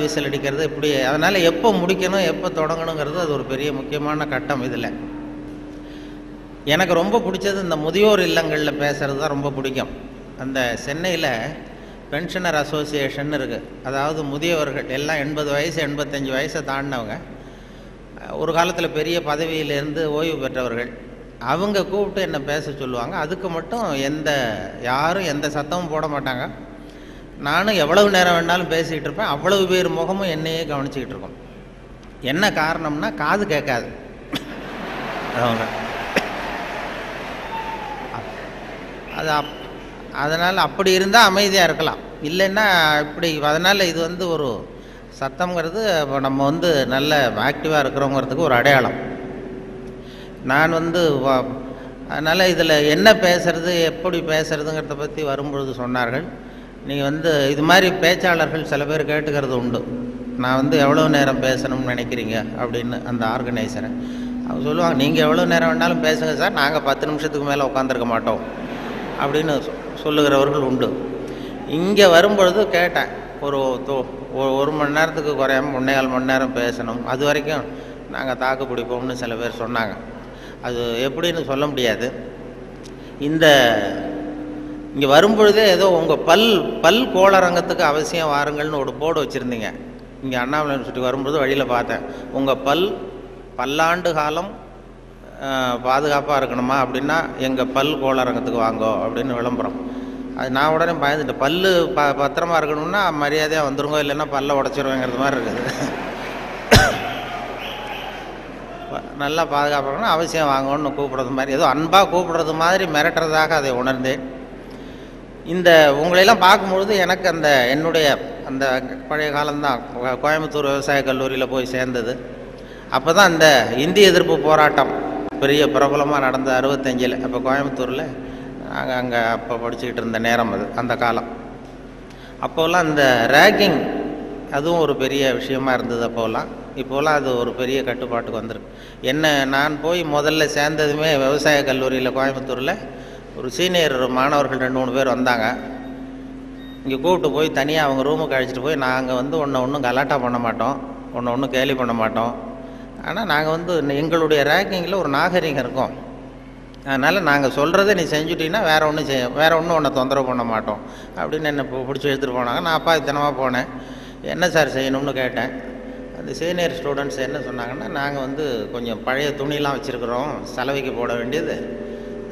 விசில் அடிக்கிறது இப்படி. அதனால் எப்போ முடிக்கணும் எப்போ தொடங்கணுங்கிறது அது ஒரு பெரிய முக்கியமான கட்டம். இதில் எனக்கு ரொம்ப பிடிச்சது இந்த முதியோர் இல்லங்களில் பேசுகிறது தான் ரொம்ப பிடிக்கும். அந்த சென்னையில் பென்ஷனர் அசோசியேஷன் இருக்குது. அதாவது முதியவர்கள் எல்லாம் 80 வயசு 85 வயசை தாண்டினவங்க, ஒரு காலத்தில் பெரிய பதவியிலேருந்து ஓய்வு பெற்றவர்கள். அவங்க கூப்பிட்டு என்னை பேச சொல்லுவாங்க. அதுக்கு மட்டும் யாரும் எந்த சத்தமும் போட மாட்டாங்க. நானும் எவ்வளவு நேரம் வேணாலும் பேசிக்கிட்டு இருப்பேன். அவ்வளவு பேர் முகமும் என்னையே கவனிச்சிக்கிட்டு இருக்கோம். என்ன காரணம்னா, காது கேட்காது அவங்க. அதனால் அப்படி இருந்தால் அமைதியாக இருக்கலாம், இல்லைன்னா இப்படி. அதனால் இது வந்து ஒரு சத்தம்ங்கிறது நம்ம வந்து நல்ல ஆக்டிவாக இருக்கிறோங்கிறதுக்கு ஒரு அடையாளம். நான் வந்து அதனால் இதில் என்ன பேசுறது எப்படி பேசுறதுங்கிறத பற்றி வரும்பொழுது சொன்னார்கள், நீங்கள் வந்து இது மாதிரி பேச்சாளர்கள் சில பேர் கேட்டுக்கிறது உண்டு, நான் வந்து எவ்வளோ நேரம் பேசணும்னு நினைக்கிறீங்க அப்படின்னு. அந்த ஆர்கனைசரை அவங்க சொல்லுவாங்க, நீங்கள் எவ்வளோ நேரம் வேணாலும் பேசுங்க சார், நாங்கள் 10 நிமிஷத்துக்கு மேலே உட்காந்துருக்க மாட்டோம் அப்படின்னு சொல்லுகிறவர்கள் உண்டு. இங்கே வரும்பொழுது கேட்டேன், ஒரு மணி நேரத்துக்கு குறையாமல் 1.25 மணி நேரம் பேசணும், அது வரைக்கும் நாங்கள் தாக்கு பிடிப்போம்னு சில பேர் சொன்னாங்க. அது எப்படின்னு சொல்ல முடியாது. இங்கே வரும்பொழுதே ஏதோ உங்கள் பல் கோளரங்கத்துக்கு அவசியம் வாருங்கள்னு ஒரு போர்டு வச்சுருந்தீங்க. இங்கே அண்ணாமலை யூனிவர்சிட்டி வரும்பொழுது வழியில் பார்த்தேன், உங்கள் பல்லாண்டு காலம் பாதுகாப்பாக இருக்கணுமா அப்படின்னா எங்கள் பல் கோளரங்கத்துக்கு வாங்கோ அப்படின்னு விளம்பரம். அது நான் உடனே பயந்துட்டேன். பத்திரமா இருக்கணும்னா மரியாதையாக வந்துருங்கோ, இல்லைன்னா பல்ல உடச்சிருவேங்கிறது மாதிரி இருக்குது. நல்லா பாதுகாப்பாகணும், அவசியம் வாங்கணும்னு கூப்பிட்றது மாதிரி, ஏதோ அன்பாக கூப்பிட்றது மாதிரி மிரட்டுறதாக அதை உணர்ந்தேன். உங்களையெல்லாம் பார்க்கும்பொழுது எனக்கு என்னுடைய அந்த பழைய காலம்தான். கோயம்புத்தூர் விவசாய கல்லூரியில் போய் சேர்ந்தது. அப்போ தான் இந்த இந்திய எதிர்ப்பு போராட்டம் பெரிய பிரபலமாக நடந்த 65. அப்போ கோயம்புத்தூரில் நாங்கள் அங்கே அப்போ படிச்சுக்கிட்டு இருந்த நேரம் அது, அந்த காலம். அப்போல்லாம் இந்த ரேக்கிங் அதுவும் ஒரு பெரிய விஷயமா இருந்தது அப்போல்லாம். இப்போலாம் அது ஒரு பெரிய கட்டுப்பாட்டுக்கு வந்துருக்கு. நான் போய் முதல்ல சேர்ந்ததுமே விவசாய கல்லூரியில் கோயம்புத்தூரில் ஒரு சீனியர் மாணவர்கள் 2-3 பேர் வந்தாங்க. இங்கே கூப்பிட்டு போய் தனியாக அவங்க ரூமுக்கு அழைச்சிட்டு போய், நாங்கள் வந்து ஒன்றும் கலாட்டா பண்ண மாட்டோம், ஒன்றும் கேலி பண்ண மாட்டோம், ஆனால் நாங்கள் வந்து எங்களுடைய ரேங்கிங்கில் ஒரு நாகரிகம் இருக்கும், அதனால் நாங்கள் சொல்கிறத நீ செஞ்சுட்டிங்கன்னா வேறு ஒன்றும் உன்னை தொந்தரவு பண்ண மாட்டோம் அப்படின்னு என்னை பிடிச்சி எடுத்துகிட்டு போனாங்க. நான் அப்பா தினமாக போனேன். என்ன சார் செய்யணும்னு கேட்டேன். அந்த சீனியர் ஸ்டூடெண்ட்ஸ் என்ன சொன்னாங்கன்னா, நாங்கள் வந்து கொஞ்சம் பழைய துணியெலாம் வச்சுருக்குறோம், சலவைக்கு போட வேண்டியது,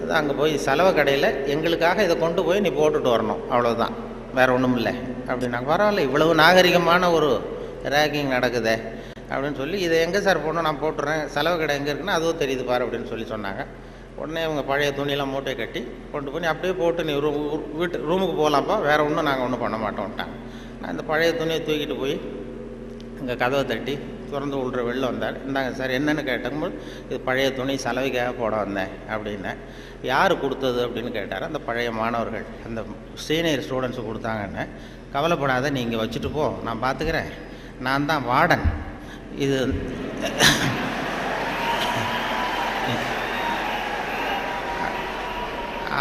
அது அங்கே போய் சலவை கடையில் எங்களுக்காக இதை கொண்டு போய் நீ போட்டுட்டு வரணும், அவ்வளோதான், வேறு ஒன்றும் இல்லை அப்படின்னாங்க. பரவாயில்ல, இவ்வளவு நாகரிகமான ஒரு ரேக்கிங் நடக்குதே அப்படின்னு சொல்லி, இதை எங்கே சார் போடணும், நான் போட்டுறேன், செலவு கடை எங்கே இருக்குன்னா அதுவும் தெரியுது பாரு அப்படின்னு சொன்னாங்க. உடனே அவங்க பழைய துணியெல்லாம் மூட்டை கட்டி கொண்டு போய் அப்படியே போட்டு நீ ரூமுக்கு போகலாம்ப்பா, வேறு ஒன்றும் நாங்கள் ஒன்றும் பண்ண மாட்டோம்ட்டாங்க. நான் இந்த பழைய துணியை தூக்கிட்டு போய் அங்கே கதவை தட்டி திறந்து விட்ற வெளில வந்தார். இந்தாங்க சார் என்னென்னு கேட்டபோது, இது பழைய துணி சலவைக்காக போட வந்தேன் அப்படின்னேன். யார் கொடுத்தது அப்படின்னு கேட்டார். அந்த பழைய மாணவர்கள், அந்த சீனியர் ஸ்டூடெண்ட்ஸு கொடுத்தாங்கன்னு. கவலைப்படாத, நீ இங்கே வச்சுட்டு போ, நான் பார்த்துக்கிறேன், நான் தான் வார்டன். இது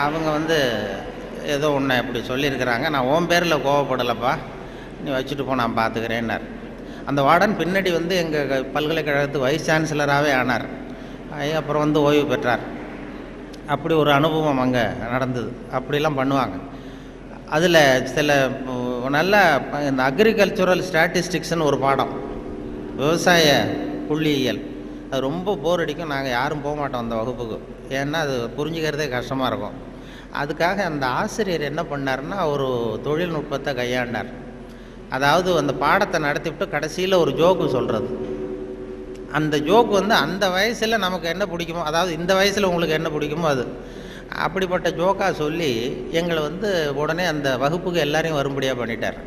அவங்க ஏதோ ஒன்று இப்படி சொல்லியிருக்கிறாங்க, நான் உன் பேரில் கோவப்படலைப்பா, நீ வச்சுட்டு போ, நான் பார்த்துக்கிறேன்னார். அந்த வார்டன் பின்னாடி எங்கள் பல்கலைக்கழகத்து வைஸ் சான்சலராகவே ஆனார். அப்புறம் ஓய்வு பெற்றார். அப்படி ஒரு அனுபவம் அங்கே நடந்தது. அப்படிலாம் பண்ணுவாங்க. அதில் சில நல்ல இந்த அக்ரிகல்ச்சுரல் ஸ்டாட்டிஸ்டிக்ஸ்னு ஒரு பாடம், விவசாய புள்ளியியல், அது ரொம்ப போர் அடிக்கும். நாங்கள் யாரும் போக மாட்டோம் அந்த வகுப்புக்கு. ஏன்னா அது புரிஞ்சுக்கிறதே கஷ்டமாக இருக்கும். அதுக்காக அந்த ஆசிரியர் என்ன பண்ணார்னா, ஒரு தொழில்நுட்பத்தை கையாண்டார். அதாவது அந்த பாடத்தை நடத்திவிட்டு கடைசியில் ஒரு ஜோக்கு சொல்கிறது. அந்த ஜோக்கு அந்த வயசில் நமக்கு என்ன பிடிக்குமோ, அதாவது இந்த வயசில் உங்களுக்கு என்ன பிடிக்குமோ அது, அப்படிப்பட்ட ஜோக்காக சொல்லி எங்களை உடனே அந்த வகுப்புக்கு எல்லாரையும் வரும்படியாக பண்ணிட்டார்.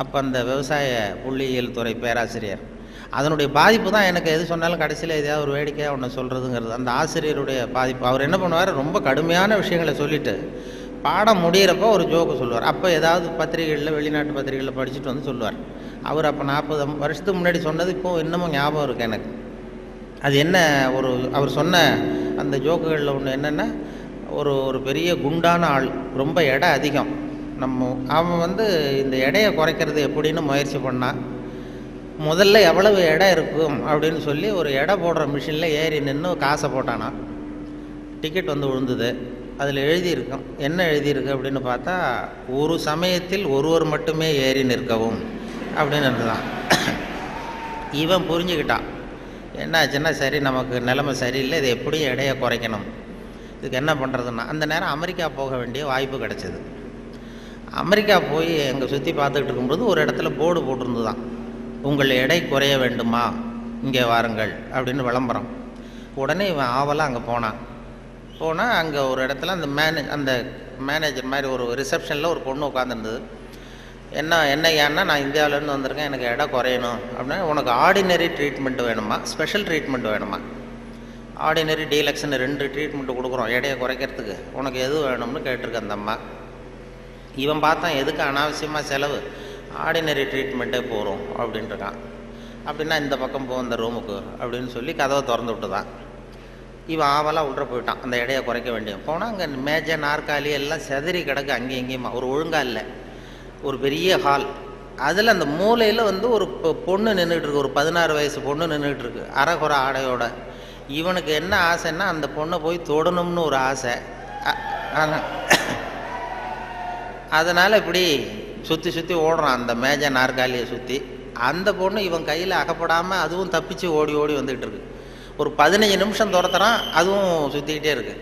அப்போ அந்த விவசாய புள்ளியியல் துறை பேராசிரியர், அதனுடைய பாதிப்பு தான் எனக்கு எது சொன்னாலும் கடைசியில் எதையாவது ஒரு வேடிக்கையாக ஒன்று சொல்கிறதுங்கிறது. அந்த ஆசிரியருடைய பாதிப்பு. அவர் என்ன பண்ணுவார், ரொம்ப கடுமையான விஷயங்களை சொல்லிவிட்டு பாடம் முடிகிறப்போ ஒரு ஜோக்கு சொல்லுவார். அப்போ ஏதாவது பத்திரிகைகளில், வெளிநாட்டு பத்திரிகைகளில் படிச்சுட்டு சொல்லுவார். அவர் அப்போ 40 வருஷத்துக்கு முன்னாடி சொன்னது இப்போது இன்னமும் ஞாபகம் இருக்குது எனக்கு. அது என்ன, அவர் சொன்ன அந்த ஜோக்குகளில் ஒன்று என்னென்னா, ஒரு பெரிய குண்டான ஆள், ரொம்ப எடை அதிகம். அவன் இந்த எடையை குறைக்கிறது எப்படின்னு முயற்சி பண்ணான். முதல்ல எவ்வளவு எடை இருக்கும் அப்படின்னு சொல்லி ஒரு எடை போடுற மிஷினில் ஏறி நின்று காசை போட்டானா. டிக்கெட் விழுந்தது. அதில் எழுதியிருக்கும், என்ன எழுதியிருக்கு அப்படின்னு பார்த்தா, ஒரு சமயத்தில் ஒருவர் மட்டுமே ஏறி நிற்கவும் அப்படின்னு இருந்துதான். இவன் புரிஞ்சுக்கிட்டான், என்னாச்சுன்னா சரி நமக்கு நிலைமை சரியில்லை, இது எப்படியும் எடையை குறைக்கணும், இதுக்கு என்ன பண்ணுறதுன்னா. அந்த நேரம் அமெரிக்கா போக வேண்டிய வாய்ப்பு கிடச்சிது. அமெரிக்கா போய் அங்கே சுற்றி பார்த்துக்கிட்டு இருக்கும்போது ஒரு இடத்துல போர்டு போட்டிருந்துதான், உங்கள் எடை குறைய வேண்டுமா, இங்கே வாருங்கள் அப்படின்னு விளம்பரம். உடனே இவன் ஆவலாக அங்கே போனான். அங்கே ஒரு இடத்துல அந்த மேனேஜர் மாதிரி ஒரு ரிசப்ஷனில் ஒரு பொண்ணு உட்காந்துருந்தது. என்ன ஏன்னா, நான் இந்தியாவிலேருந்து வந்திருக்கேன், எனக்கு எடை குறையணும் அப்படின்னா, உனக்கு ஆர்டினரி ட்ரீட்மெண்ட் வேணுமா, ஸ்பெஷல் ட்ரீட்மெண்ட் வேணுமா, ஆர்டினரி டீலக்ஸ்ன்னு 2 ட்ரீட்மெண்ட்டு கொடுக்குறோம் எடையை குறைக்கிறதுக்கு, உனக்கு எது வேணும்னு கேட்டிருக்க அந்த அம்மா. இவன் பார்த்தான், எதுக்கு அனாவசியமாக செலவு, ஆர்டினரி ட்ரீட்மெண்ட்டே போகிறோம் அப்படின்ட்டுருக்கான். அப்படின்னா இந்த பக்கம் போ அந்த ரூமுக்கு அப்படின்னு சொல்லி கதவை திறந்து விட்டு தான் இவன் ஆவலாக உள்ள போயிட்டான். அந்த எடையை குறைக்க வேண்டிய போனால் அங்கே மேஜை நாற்காலி எல்லாம் செதறி கிடக்கு, அங்கேயும் இங்கேயுமா, ஒரு ஒழுங்காக இல்லை. ஒரு பெரிய ஹால், அதில் அந்த மூலையில் ஒரு பொண்ணு நின்றுட்டுருக்கு, ஒரு 16 வயசு பொண்ணு நின்றுட்டுருக்கு, அரைகுறை ஆடையோட. இவனுக்கு என்ன ஆசைன்னா, அந்த பொண்ணை போய் தொடணும்னு ஒரு ஆசை. அதனால் இப்படி சுற்றி சுற்றி ஓடுறான் அந்த மேஜை நாற்காலியை சுற்றி. அந்த பொண்ணு இவன் கையில் அகப்படாமல் அதுவும் தப்பிச்சு ஓடி ஓடி வந்துக்கிட்டு இருக்கு. ஒரு 15 நிமிஷம் துரத்துறான், அதுவும் சுற்றிக்கிட்டே இருக்குது.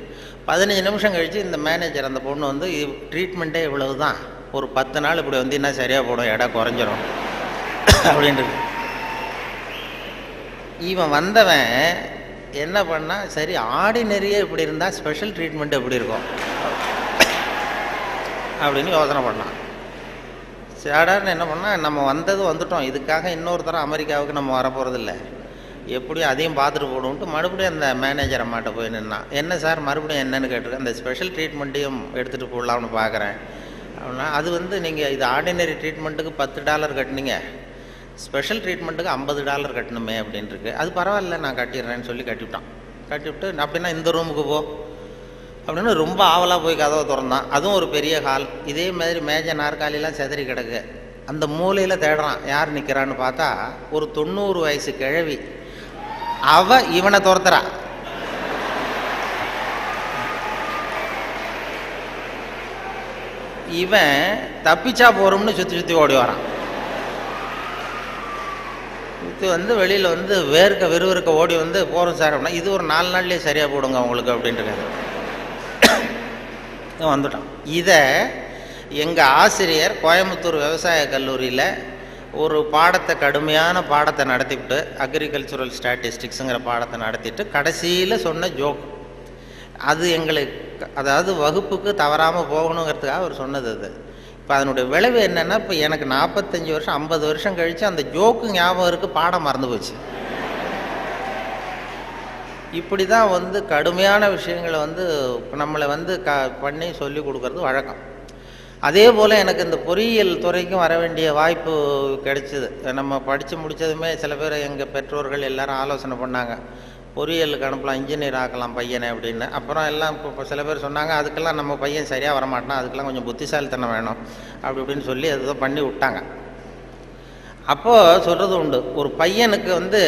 15 நிமிஷம் கழித்து இந்த மேனேஜர், அந்த பொண்ணு ட்ரீட்மெண்ட்டே இவ்வளவு தான், ஒரு 10 நாள் இப்படி வந்தீங்கன்னா சரியாக போடும், எடை குறைஞ்சிரும் அப்படின்ட்டு. இவன் வந்தவன் என்ன பண்ணா, சரி ஆர்டினரியே இப்படி இருந்தால் ஸ்பெஷல் ட்ரீட்மெண்ட் எப்படி இருக்கும் அப்படின்னு யோசனை பண்ணான். சாடார்னு என்ன பண்ணால், நம்ம வந்துட்டோம், இதுக்காக இன்னொரு தரம் அமெரிக்காவுக்கு நம்ம வரப்போகிறதில்ல, எப்படியும் அதையும் பார்த்துட்டு போடுவோன்ட்டு மறுபடியும் அந்த மேனேஜர் அம்மாட்ட போய் நின்னான். என்ன சார் மறுபடியும் என்னென்னு கேட்டிருக்கேன், அந்த ஸ்பெஷல் ட்ரீட்மெண்ட்டையும் எடுத்துகிட்டு போடலாம்னு பார்க்குறேன் அப்படின்னா. அது நீங்கள் இது ஆர்டினரி ட்ரீட்மெண்ட்டுக்கு $10 கட்டினீங்க, ஸ்பெஷல் ட்ரீட்மெண்ட்டுக்கு $50 கட்டணுமே அப்படின்ட்டுருக்கு. அது பரவாயில்ல, நான் கட்டிடுறேன்னு சொல்லி கட்டிவிட்டு அப்படின்னா இந்த ரூமுக்கு போ அப்படின்னு ரொம்ப ஆவலாக போய் கதவை திறந்தான். அதுவும் ஒரு பெரிய ஹால், இதே மாதிரி மேஜை நாற்காலிலாம் செதறி கிடக்கு. அந்த மூலையில் தேடுறான், யார் நிற்கிறான்னு பார்த்தா ஒரு 90 வயசு கிழவி. அவ இவனை துரத்துறா. இவன் தப்பிச்சா போறோம்னு சுற்றி சுற்றி ஓடி வரான். சுற்றி வெளியில் விறுவிறுக்க ஓடி போகிறோம் சார் அப்படின்னா, இது ஒரு 4 நாள்லேயே சரியாக போடுங்க உங்களுக்கு அப்படின்ட்டு வந்துட்டான். இதை எங்கள் ஆசிரியர் கோயம்புத்தூர் விவசாய கல்லூரியில் ஒரு பாடத்தை, கடுமையான பாடத்தை நடத்திவிட்டு, அக்ரிகல்ச்சுரல் ஸ்டாட்டிஸ்டிக்ஸுங்கிற பாடத்தை நடத்திட்டு கடைசியில் சொன்ன ஜோக் அது எங்களுக்கு, அதாவது வகுப்புக்கு தவறாமல் போகணுங்கிறதுக்காக அவர் சொன்னது. அது இப்போ அதனுடைய விளைவு என்னென்னா, இப்போ எனக்கு 45 வருஷம் 50 வருஷம் கழித்து அந்த ஜோக்கு ஞாபகம் இருக்குது, பாடம் மறந்து போச்சு. இப்படி தான் வந்து கடுமையான விஷயங்களை வந்து நம்மளை வந்து பண்ணி சொல்லி கொடுக்கறது வழக்கம். அதே போல் எனக்கு இந்த பொறியியல் துறைக்கும் வர வேண்டிய வாய்ப்பு கிடைச்சிது. நம்ம படித்து முடித்ததுமே சில பேர் எங்கள் பெற்றோர்கள் எல்லாரும் ஆலோசனை பண்ணாங்க, பொறியியலுக்கு அனுப்பலாம், இன்ஜினியர் ஆக்கலாம் பையனை அப்படின்னு. அப்புறம் எல்லாம் இப்போ சில பேர் சொன்னாங்க, அதுக்கெல்லாம் நம்ம பையன் சரியாக வரமாட்டான், அதுக்கெல்லாம் கொஞ்சம் புத்திசாலித்தனம் வேணும் அப்படி இப்படின்னு சொல்லி அதுதான் பண்ணி விட்டாங்க. அப்போது சொல்கிறது உண்டு, ஒரு பையனுக்கு வந்து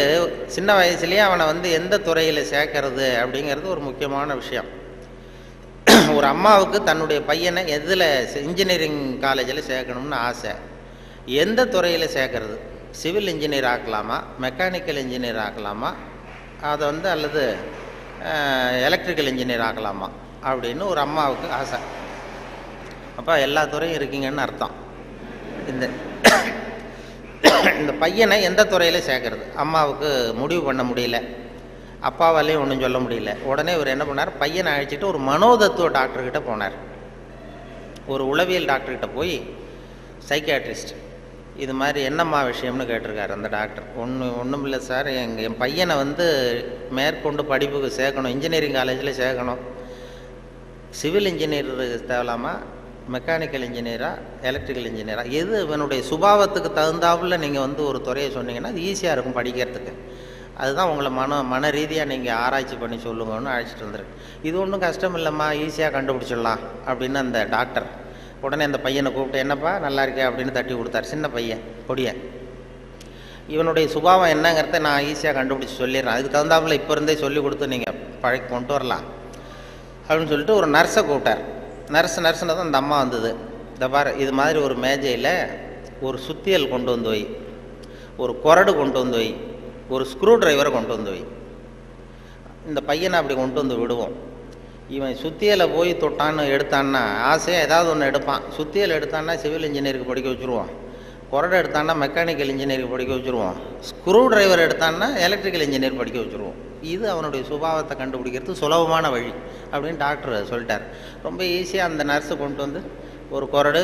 சின்ன வயசுலேயே அவனை வந்து எந்த துறையில் சேர்க்கறது அப்படிங்கிறது ஒரு முக்கியமான விஷயம். ஒரு அம்மாவுக்கு தன்னுடைய பையனை எதில் இன்ஜினியரிங் காலேஜில் சேர்க்கணும்னு ஆசை. எந்த துறையில் சேர்க்கறது? சிவில் இன்ஜினியர் ஆக்கலாமா, மெக்கானிக்கல் இன்ஜினியர் ஆக்கலாமா, அதை வந்து அல்லது எலக்ட்ரிக்கல் இன்ஜினியர் ஆக்கலாமா அப்படின்னு ஒரு அம்மாவுக்கு ஆசை. அப்போ எல்லா துறையும் இருக்கீங்கன்னு அர்த்தம். இந்த பையனை எந்த துறையில் சேர்க்கறது அம்மாவுக்கு முடிவு பண்ண முடியல, அப்பாவாலேயும் ஒன்றும் சொல்ல முடியல. உடனே இவர் என்ன பண்ணார், பையனை அழைச்சிட்டு ஒரு மனோதத்துவ டாக்டர்கிட்ட போனார். ஒரு உளவியல் டாக்டர்கிட்ட போய், சைக்கியாட்ரிஸ்ட், இது மாதிரி என்னம்மா விஷயம்னு கேட்டிருக்காரு அந்த டாக்டர். ஒன்றும் இல்லை சார், என் பையனை வந்து மேற்கொண்டு படிப்புக்கு சேர்க்கணும், இன்ஜினியரிங் காலேஜில் சேர்க்கணும். சிவில் இன்ஜினியர் தேவலாமா, மெக்கானிக்கல் இன்ஜினியரா, எலக்ட்ரிக்கல் இன்ஜினியரா, எது இவனுடைய சுபாவத்துக்கு தகுந்தாப்புல நீங்கள் வந்து ஒரு துறையை சொன்னீங்கன்னா அது ஈஸியாக இருக்கும் படிக்கிறதுக்கு. அதுதான் உங்களை மன ரீதியாக நீங்கள் ஆராய்ச்சி பண்ணி சொல்லுங்கன்னு அழைச்சிட்டு வந்துருக்கு. இது ஒன்றும் கஷ்டம் இல்லைம்மா, ஈஸியாக கண்டுபிடிச்சிடலாம் அப்படின்னு அந்த டாக்டர் உடனே அந்த பையனை கூப்பிட்டு, என்னப்பா நல்லா இருக்கே அப்படின்னு தட்டி கொடுத்தார். சின்ன பையன் பொடியன். இவனுடைய சுபாவம் என்னங்கிறத நான் ஈஸியாக கண்டுபிடிச்சி சொல்லிடுறேன், அதுக்கு தகுந்தாப்புல இப்போ இருந்தே சொல்லி கொடுத்து நீங்கள் பழக்கி கொண்டு வரலாம் அப்படின்னு சொல்லிட்டு ஒரு நர்ஸை கூப்பிட்டார். நர்ஸ்னு தான் அந்த அம்மா வந்தது. இந்த பாரு, இது மாதிரி ஒரு மேஜையில் ஒரு சுத்தியல் கொண்டு வந்து வை, ஒரு கொரடு கொண்டு வந்து வை, ஒரு ஸ்க்ரூ டிரைவரை கொண்டு வந்து வை. இந்த பையனை அப்படி கொண்டு வந்து விடுவோம். இவன் சுத்தியலை போய் தொட்டான்னு எடுத்தான்னா ஆசையாக ஏதாவது ஒன்று எடுப்பான். சுத்தியல் எடுத்தான்னா சிவில் இன்ஜினியருக்கு படிக்க வச்சுருவோம், கொரடை எடுத்தான்னா மெக்கானிக்கல் இன்ஜினியருக்கு படிக்க வச்சுருவோம், ஸ்க்ரூ டிரைவர் எடுத்தான்னா எலக்ட்ரிக்கல் இன்ஜினியர் படிக்க வச்சுருவோம். இது அவனுடைய சுபாவத்தை கண்டுபிடிக்கிறது சுலபமான வழி அப்படின்னு டாக்டர் சொல்லிட்டார். ரொம்ப ஈஸியாக அந்த நர்ஸு கொண்டு வந்து ஒரு கொரடு,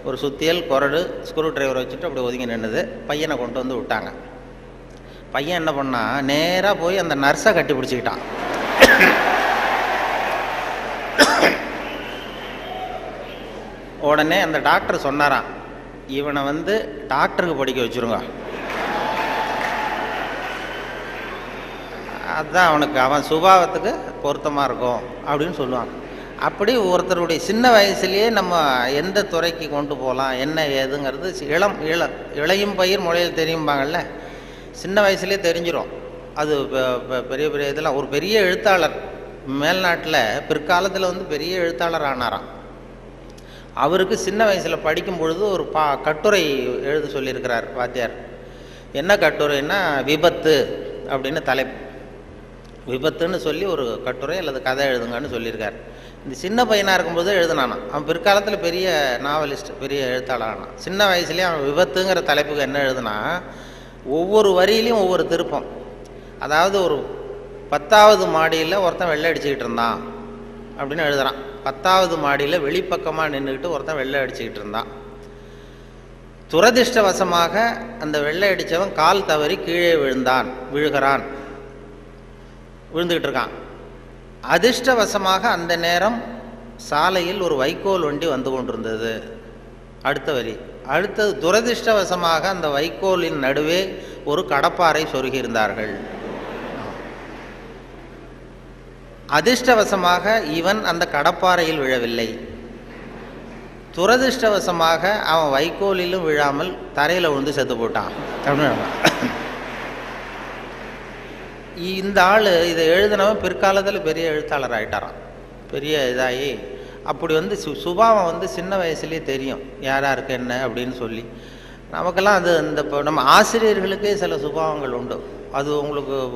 ஒரு சுத்தியல், கொரடு, ஸ்க்ரூ டிரைவர் வச்சுட்டு அப்படி ஒதுங்கி நின்றுது. பையனை கொண்டு வந்து விட்டாங்க. பையன் என்ன பண்ணான், நேராக போய் அந்த நர்ஸை கட்டி பிடிச்சிக்கிட்டான். உடனே அந்த டாக்டர் சொன்னாராம், இவனை வந்து டாக்டருக்கு படிக்க வச்சுருங்க, அதுதான் அவனுக்கு அவன் சுபாவத்துக்கு பொருத்தமாக இருக்கும் அப்படின்னு சொல்லுவாங்க. அப்படி ஒருத்தருடைய சின்ன வயசுலேயே நம்ம எந்த துறைக்கு கொண்டு போகலாம் என்ன ஏதுங்கிறது இளையும் பயிர் முளையில் தெரியும்பாங்கள்ல, சின்ன வயசுலேயே தெரிஞ்சிடும். அது பெரிய பெரிய இதெல்லாம் ஒரு பெரிய எழுத்தாளர் மேல்நாட்டில் பிற்காலத்தில் வந்து பெரிய எழுத்தாளர் ஆனாராம். அவருக்கு சின்ன வயசில் படிக்கும் பொழுது ஒரு கட்டுரை எழுத சொல்லியிருக்கிறார் வாத்தியார். என்ன கட்டுரைன்னா விபத்து அப்படின்னு தலைப்பு. விபத்துன்னு சொல்லி ஒரு கட்டுரை அல்லது கதை எழுதுங்கன்னு சொல்லியிருக்கார். இந்த சின்ன பையனாக இருக்கும்போது எழுதினானா. அவன் பிற்காலத்தில் பெரிய நாவலிஸ்ட், பெரிய எழுத்தாளர் ஆனான். சின்ன வயசுலேயே அவன் விபத்துங்கிற தலைப்புக்கு என்ன எழுதுனா, ஒவ்வொரு வரியிலையும் ஒவ்வொரு திருப்பம். அதாவது ஒரு 10வது மாடியில் ஒருத்தன் வெள்ளை அடிச்சுக்கிட்டு இருந்தான் அப்படின்னு எழுதுறான். 10வது மாடியில் வெளிப்பக்கமாக நின்றுக்கிட்டு ஒருத்தன் வெள்ளை அடிச்சுக்கிட்டு இருந்தான். துரதிர்ஷ்டவசமாக அந்த வெள்ளை அடித்தவன் கால் தவறி கீழே விழுகிறான், விழுந்துக்கிட்டு இருக்கான். அதிர்ஷ்டவசமாக அந்த நேரம் சாலையில் ஒரு வைக்கோல் வண்டி வந்து கொண்டிருந்தது. அடுத்த வரி. அடுத்தது, துரதிர்ஷ்டவசமாக அந்த வைக்கோலின் நடுவே ஒரு கடப்பாரை சொருகியிருந்தார்கள். அதிர்ஷ்டவசமாக இவன் அந்த கடப்பாறையில் விழவில்லை. துரதிர்ஷ்டவசமாக அவன் வைக்கோலிலும் விழாமல் தரையில் விழுந்து செத்து போட்டான் அப்படின்னு. இந்த ஆள் இதை எழுதினவன் பிற்காலத்தில் பெரிய எழுத்தாளர் ஆகிட்டாரான், பெரிய இதாகி. அப்படி வந்து சுபாவம் வந்து சின்ன வயசுலேயே தெரியும் யார் யாருக்கு என்ன அப்படின்னு சொல்லி. நமக்கெல்லாம் அது இந்த இப்போ நம்ம ஆசிரியர்களுக்கே சில சுபாவங்கள் உண்டு. அது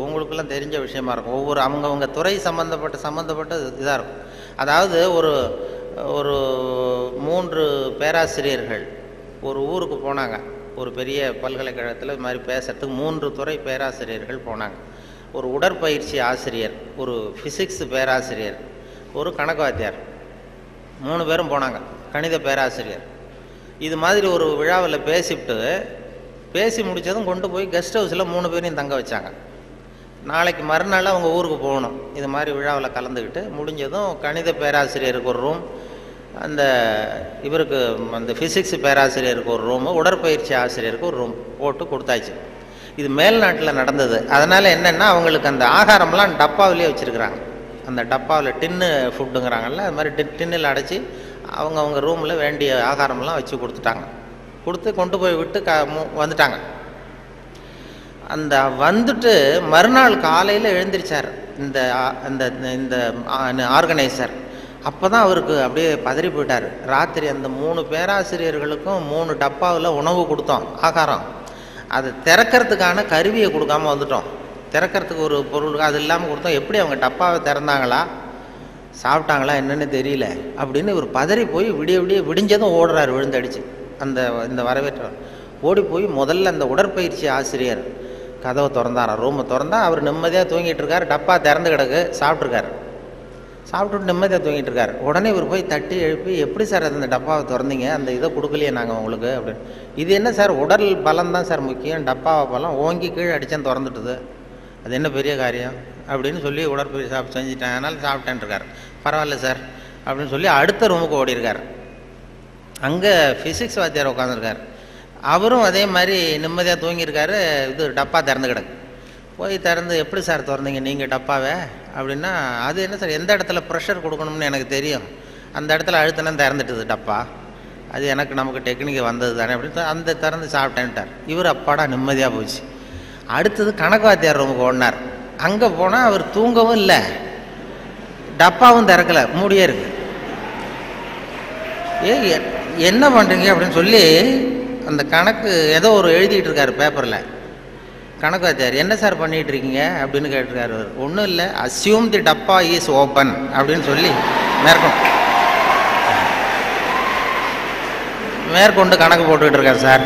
உங்களுக்கெல்லாம் தெரிஞ்ச விஷயமா இருக்கும். ஒவ்வொரு அவங்கவுங்க துறை சம்மந்தப்பட்ட இதாக இருக்கும். அதாவது ஒரு 3 பேராசிரியர்கள் ஒரு ஊருக்கு போனாங்க. ஒரு பெரிய பல்கலைக்கழகத்தில் இது மாதிரி பேசுறதுக்கு 3 துறை பேராசிரியர்கள் போனாங்க. ஒரு உடற்பயிற்சி ஆசிரியர், ஒரு ஃபிசிக்ஸ் பேராசிரியர், ஒரு கணக்கு வாத்தியார், 3 பேரும் போனாங்க. கணித பேராசிரியர் இது மாதிரி ஒரு விழாவில் பேசி முடித்ததும் கொண்டு போய் கெஸ்ட் ஹவுஸில் 3 பேரையும் தங்க வச்சாங்க. நாளைக்கு மறுநாள் அவங்க ஊருக்கு போகணும். இது மாதிரி விழாவில் கலந்துக்கிட்டு முடிஞ்சதும் கணித பேராசிரியருக்கு ஒரு ரூம், அந்த இவருக்கு அந்த ஃபிசிக்ஸ் பேராசிரியருக்கு ஒரு ரூமு, உடற்பயிற்சி ஆசிரியருக்கு ஒரு ரூம் போட்டு கொடுத்தாச்சு. இது மேல்நாட்டில் நடந்தது. அதனால் என்னென்னா அவங்களுக்கு அந்த ஆகாரம்லாம் டப்பாவிலே வச்சுருக்குறாங்க. அந்த டப்பாவில் டின்னு ஃபுட்டுங்கிறாங்கல்ல, அது மாதிரி டின்னில் அடைச்சி அவங்க ரூமில் வேண்டிய ஆகாரம்லாம் வச்சு கொடுத்து கொண்டு போய் விட்டு வந்துட்டாங்க. அந்த வந்துட்டு மறுநாள் காலையில் எழுந்திரிச்சார் இந்த இந்த ஆர்கனைசர். அப்போ தான் அவருக்கு அப்படியே பதறி போயிட்டார். ராத்திரி அந்த 3 பேராசிரியர்களுக்கும் 3 டப்பாவில் உணவு கொடுத்தோம், ஆகாரம். அதை திறக்கிறதுக்கான கருவியை கொடுக்காமல் வந்துட்டோம். திறக்கிறதுக்கு ஒரு பொருள் அது இல்லாமல் கொடுத்தோம். எப்படி அவங்க டப்பாவை திறந்தாங்களா சாப்பிட்டாங்களா என்னன்னு தெரியல அப்படின்னு இவர் பதறி போய் விடிஞ்சதும் ஓடுறாரு விழுந்தடிச்சு. இந்த வரவேற்றவர் ஓடி போய் முதல்ல அந்த உடற்பயிற்சி ஆசிரியர் கதவை திறந்தாராம். ரூமை திறந்தா அவர் நிம்மதியாக தூங்கிட்டு இருக்காரு. டப்பா திறந்து கிடக்கு, சாப்பிட்டுட்டு நிம்மதியாக தூங்கிட்டு இருக்காரு. உடனே இவர் போய் தட்டி எழுப்பி, எப்படி சார் அந்த டப்பாவை திறந்தீங்க, அந்த இதை கொடுக்கலையே நாங்கள் உங்களுக்கு அப்படின்னு. இது என்ன சார், உடல் பலம் தான் சார் முக்கியம், டப்பாவை பலம் ஓங்கி கீழே அடித்தேன் திறந்துட்டுது, அது என்ன பெரிய காரியம் அப்படின்னு சொல்லி உடற்பயிற்சி செஞ்சுட்டேன், அதனால் சாப்பிட்டேன் இருக்கார். பரவாயில்ல சார் அப்படின்னு சொல்லி அடுத்த ரூமுக்கு ஓடி இருக்கார். அங்கே ஃபிசிக்ஸ் வாத்தியார் உட்காந்துருக்கார். அவரும் அதே மாதிரி நிம்மதியாக தூங்கியிருக்காரு. இது டப்பா திறந்து கிடக்கு. போய் திறந்து, எப்படி சார் திறந்தீங்க நீங்கள் டப்பாவை அப்படின்னா, அது என்ன சார், எந்த இடத்துல ப்ரெஷர் கொடுக்கணும்னு எனக்கு தெரியும், அந்த இடத்துல அழுத்தினா திறந்துட்டுது டப்பா, அது நமக்கு டெக்னிக் வந்தது தானே அப்படின்னு அந்த திறந்து சாப்பிட்டேன்ட்டார். இவர் அப்பாடா நிம்மதியாக போச்சு. அடுத்தது கணக்கு வாத்தியார் ரூமுக்கு ஓடினார். அங்கே போனால் அவர் தூங்கவும் இல்லை, டப்பாவும் திறக்கலை, மூடியே இருக்கு. என்ன பண்ணுறீங்க அப்படின்னு சொல்லி அந்த கணக்கு ஏதோ ஒரு எழுதிட்டு இருக்காரு பேப்பரில். கணக்கு வாத்தியார், என்ன சார் பண்ணிகிட்டு இருக்கீங்க அப்படின்னு கேட்டிருக்காரு. அவர் ஒன்றும் இல்லை, அஸ்யூம் தி டப்பா இஸ் ஓப்பன் அப்படின்னு சொல்லி மேற்கொண்டு கணக்கு போட்டுக்கிட்டு இருக்கார் சார்